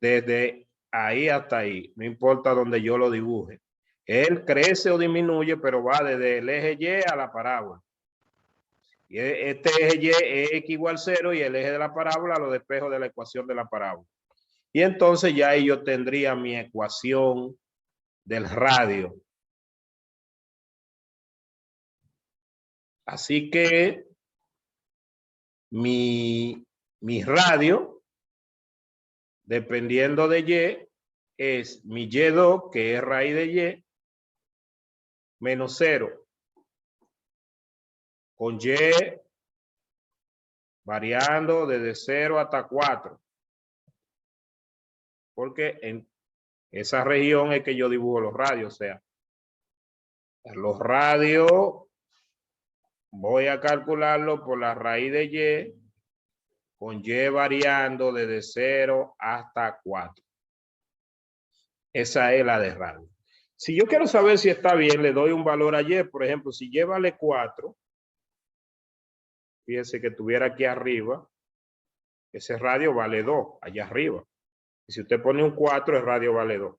desde ahí hasta ahí, no importa donde yo lo dibuje. Él crece o disminuye, pero va desde el eje Y a la parábola. Y este eje Y es X igual 0 y el eje de la parábola lo despejo de la ecuación de la parábola. Y entonces ya ahí yo tendría mi ecuación del radio. Así que mi radio, dependiendo de Y, es mi Y2, que es raíz de Y, menos 0. Con Y variando desde 0 hasta 4. Porque en esa región es que yo dibujo los radios. O sea, los radios voy a calcularlo por la raíz de Y, con Y variando desde 0 hasta 4. Esa es la de radio. Si yo quiero saber si está bien, le doy un valor a Y. Por ejemplo, si Y vale 4, fíjense que tuviera aquí arriba, ese radio vale 2, allá arriba. Y si usted pone un 4, el radio vale 2.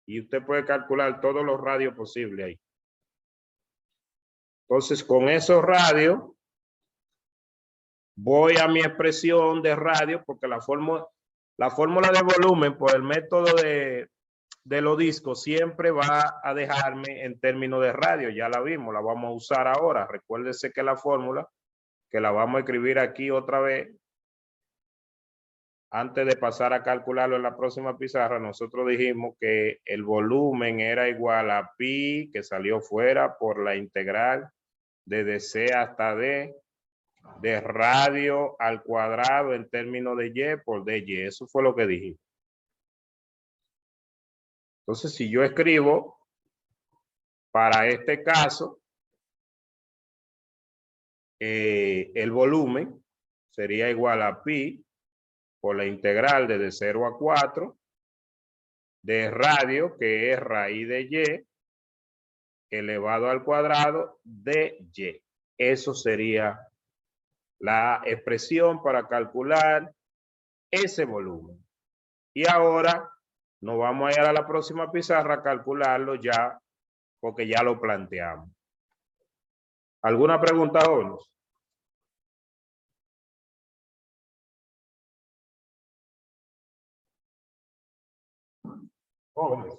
Y usted puede calcular todos los radios posibles ahí. Entonces, con esos radios, voy a mi expresión de radio, porque la fórmula de volumen por el método de los discos siempre va a dejarme en términos de radio. Ya la vimos, la vamos a usar ahora. Recuérdese que la fórmula, que la vamos a escribir aquí otra vez, antes de pasar a calcularlo en la próxima pizarra, nosotros dijimos que el volumen era igual a pi, que salió fuera, por la integral de DC hasta D, de radio al cuadrado en términos de Y por DY. Eso fue lo que dijimos. Entonces, si yo escribo para este caso, el volumen sería igual a pi por la integral desde 0 a 4 de radio, que es raíz de Y, elevado al cuadrado de Y. Eso sería la expresión para calcular ese volumen. Y ahora nos vamos a ir a la próxima pizarra a calcularlo ya, porque ya lo planteamos. ¿Alguna pregunta, jóvenes? Jóvenes.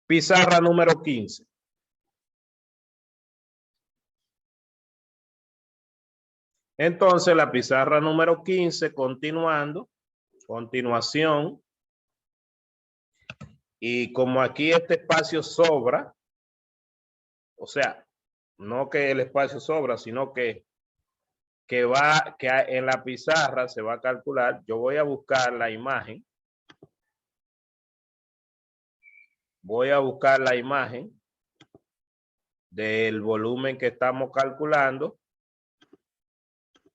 Pizarra número 15. Entonces, la pizarra número 15, continuación. Y como aquí este espacio sobra, o sea, no que el espacio sobra, sino que en la pizarra se va a calcular. Yo voy a buscar la imagen. Voy a buscar la imagen del volumen que estamos calculando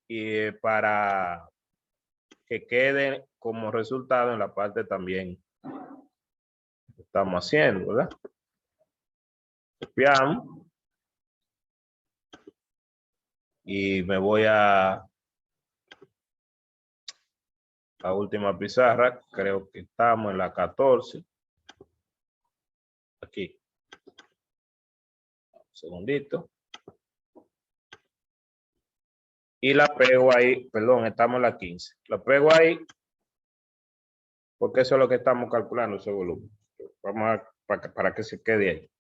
y para que quede como resultado en la parte también que estamos haciendo, ¿verdad? Copiamos y me voy a la última pizarra. Creo que estamos en la 14. Aquí. Un segundito. Y la pego ahí, perdón, estamos en la 15. La pego ahí porque eso es lo que estamos calculando, ese volumen. Vamos para que se quede ahí.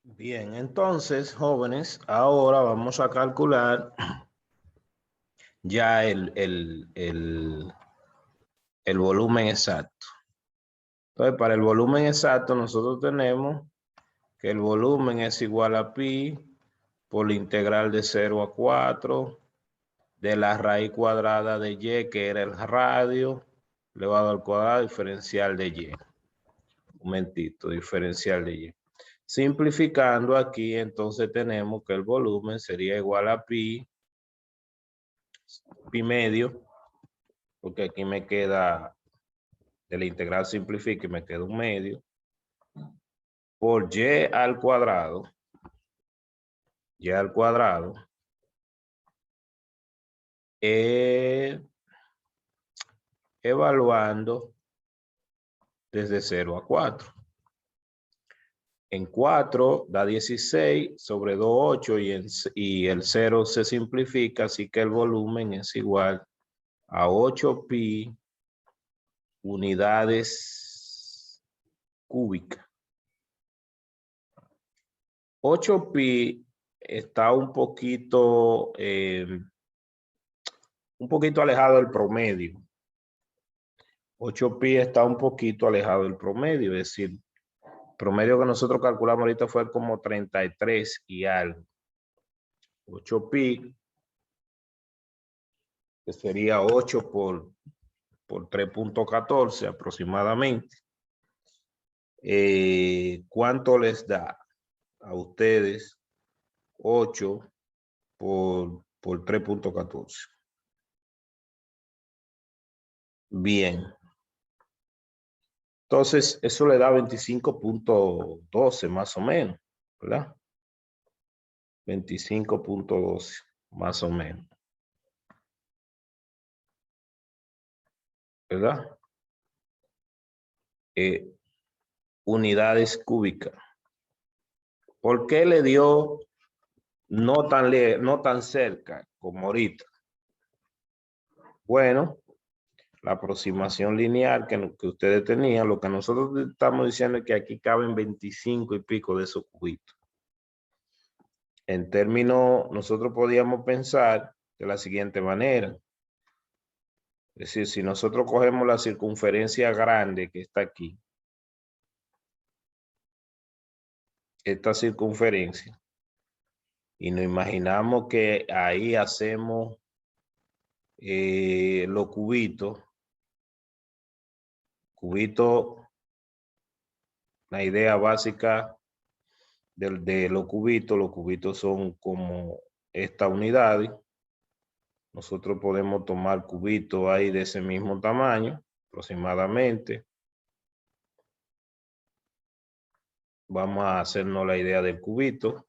Bien, entonces, jóvenes, ahora vamos a calcular ya el volumen exacto. Entonces, para el volumen exacto, nosotros tenemos que el volumen es igual a pi por la integral de 0 a 4 de la raíz cuadrada de Y, que era el radio, elevado al cuadrado, diferencial de Y. Un momentito, diferencial de Y. Simplificando aquí, entonces tenemos que el volumen sería igual a pi medio, porque aquí me queda, de la integral simplifica y me queda un medio, por Y al cuadrado, evaluando desde 0 a 4. En 4 da 16 sobre 2, 8 y el 0 se simplifica, así que el volumen es igual a 8 pi unidades cúbicas. 8 pi está un poquito alejado del promedio. 8 pi está un poquito alejado del promedio, es decir, el promedio que nosotros calculamos ahorita fue como 33 y algo. 8 pi, que sería 8 por 3.14 aproximadamente. ¿Cuánto les da a ustedes 8 por 3.14? Bien. Entonces, eso le da 25.12 más o menos, ¿verdad? 25.12 más o menos. ¿Verdad? Unidades cúbicas. ¿Por qué le dio no tan cerca como ahorita. Bueno, la aproximación lineal que ustedes tenían, lo que nosotros estamos diciendo es que aquí caben 25 y pico de esos cubitos. En términos, nosotros podíamos pensar de la siguiente manera. Es decir, si nosotros cogemos la circunferencia grande que está aquí, esta circunferencia, y nos imaginamos que ahí hacemos los cubitos, la idea básica de los cubitos son como esta unidad. Nosotros podemos tomar cubitos ahí de ese mismo tamaño, aproximadamente. Vamos a hacernos la idea del cubito.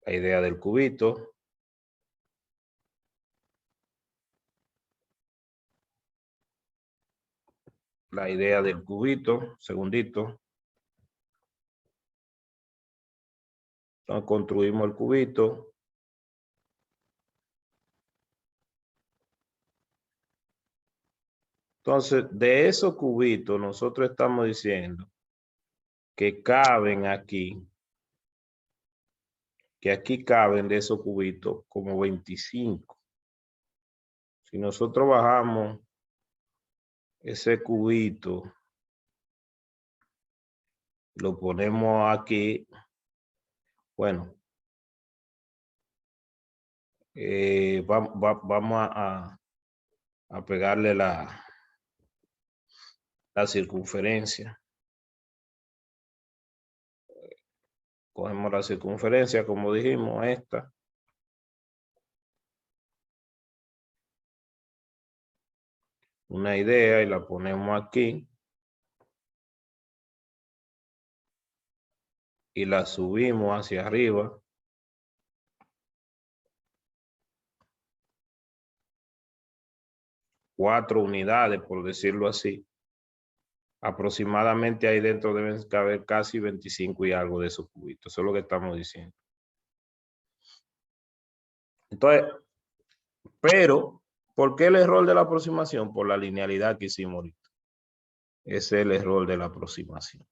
La idea del cubito. La idea del cubito, segundito. Entonces construimos el cubito. Entonces, de esos cubitos, nosotros estamos diciendo que caben aquí, que aquí caben de esos cubitos como 25. Si nosotros bajamos ese cubito, lo ponemos aquí, bueno, vamos a pegarle la circunferencia. Cogemos la circunferencia, como dijimos, esta. Una idea y la ponemos aquí. Y la subimos hacia arriba. Cuatro unidades, por decirlo así. Aproximadamente ahí dentro deben caber casi 25 y algo de esos cubitos. Eso es lo que estamos diciendo. Entonces, pero, ¿por qué el error de la aproximación? Por la linealidad que hicimos ahorita. Ese es el error de la aproximación.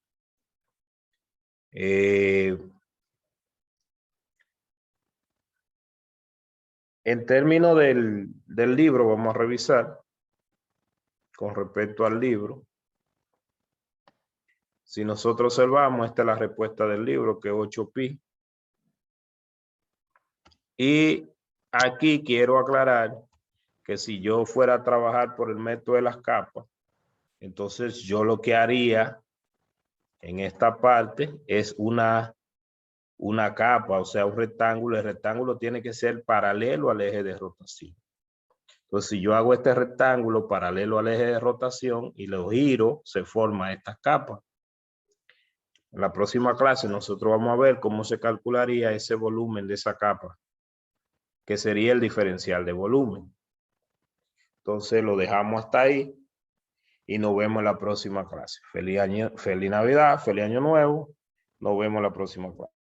En términos del libro, vamos a revisar con respecto al libro. Si nosotros observamos, esta es la respuesta del libro, que es 8pi. Y aquí quiero aclarar que si yo fuera a trabajar por el método de las capas, entonces yo lo que haría en esta parte es una capa, o sea, un rectángulo. El rectángulo tiene que ser paralelo al eje de rotación. Entonces, si yo hago este rectángulo paralelo al eje de rotación y lo giro, se forma esta capa. En la próxima clase nosotros vamos a ver cómo se calcularía ese volumen de esa capa, que sería el diferencial de volumen. Entonces lo dejamos hasta ahí y nos vemos en la próxima clase. Feliz Navidad, feliz Año Nuevo. Nos vemos en la próxima clase.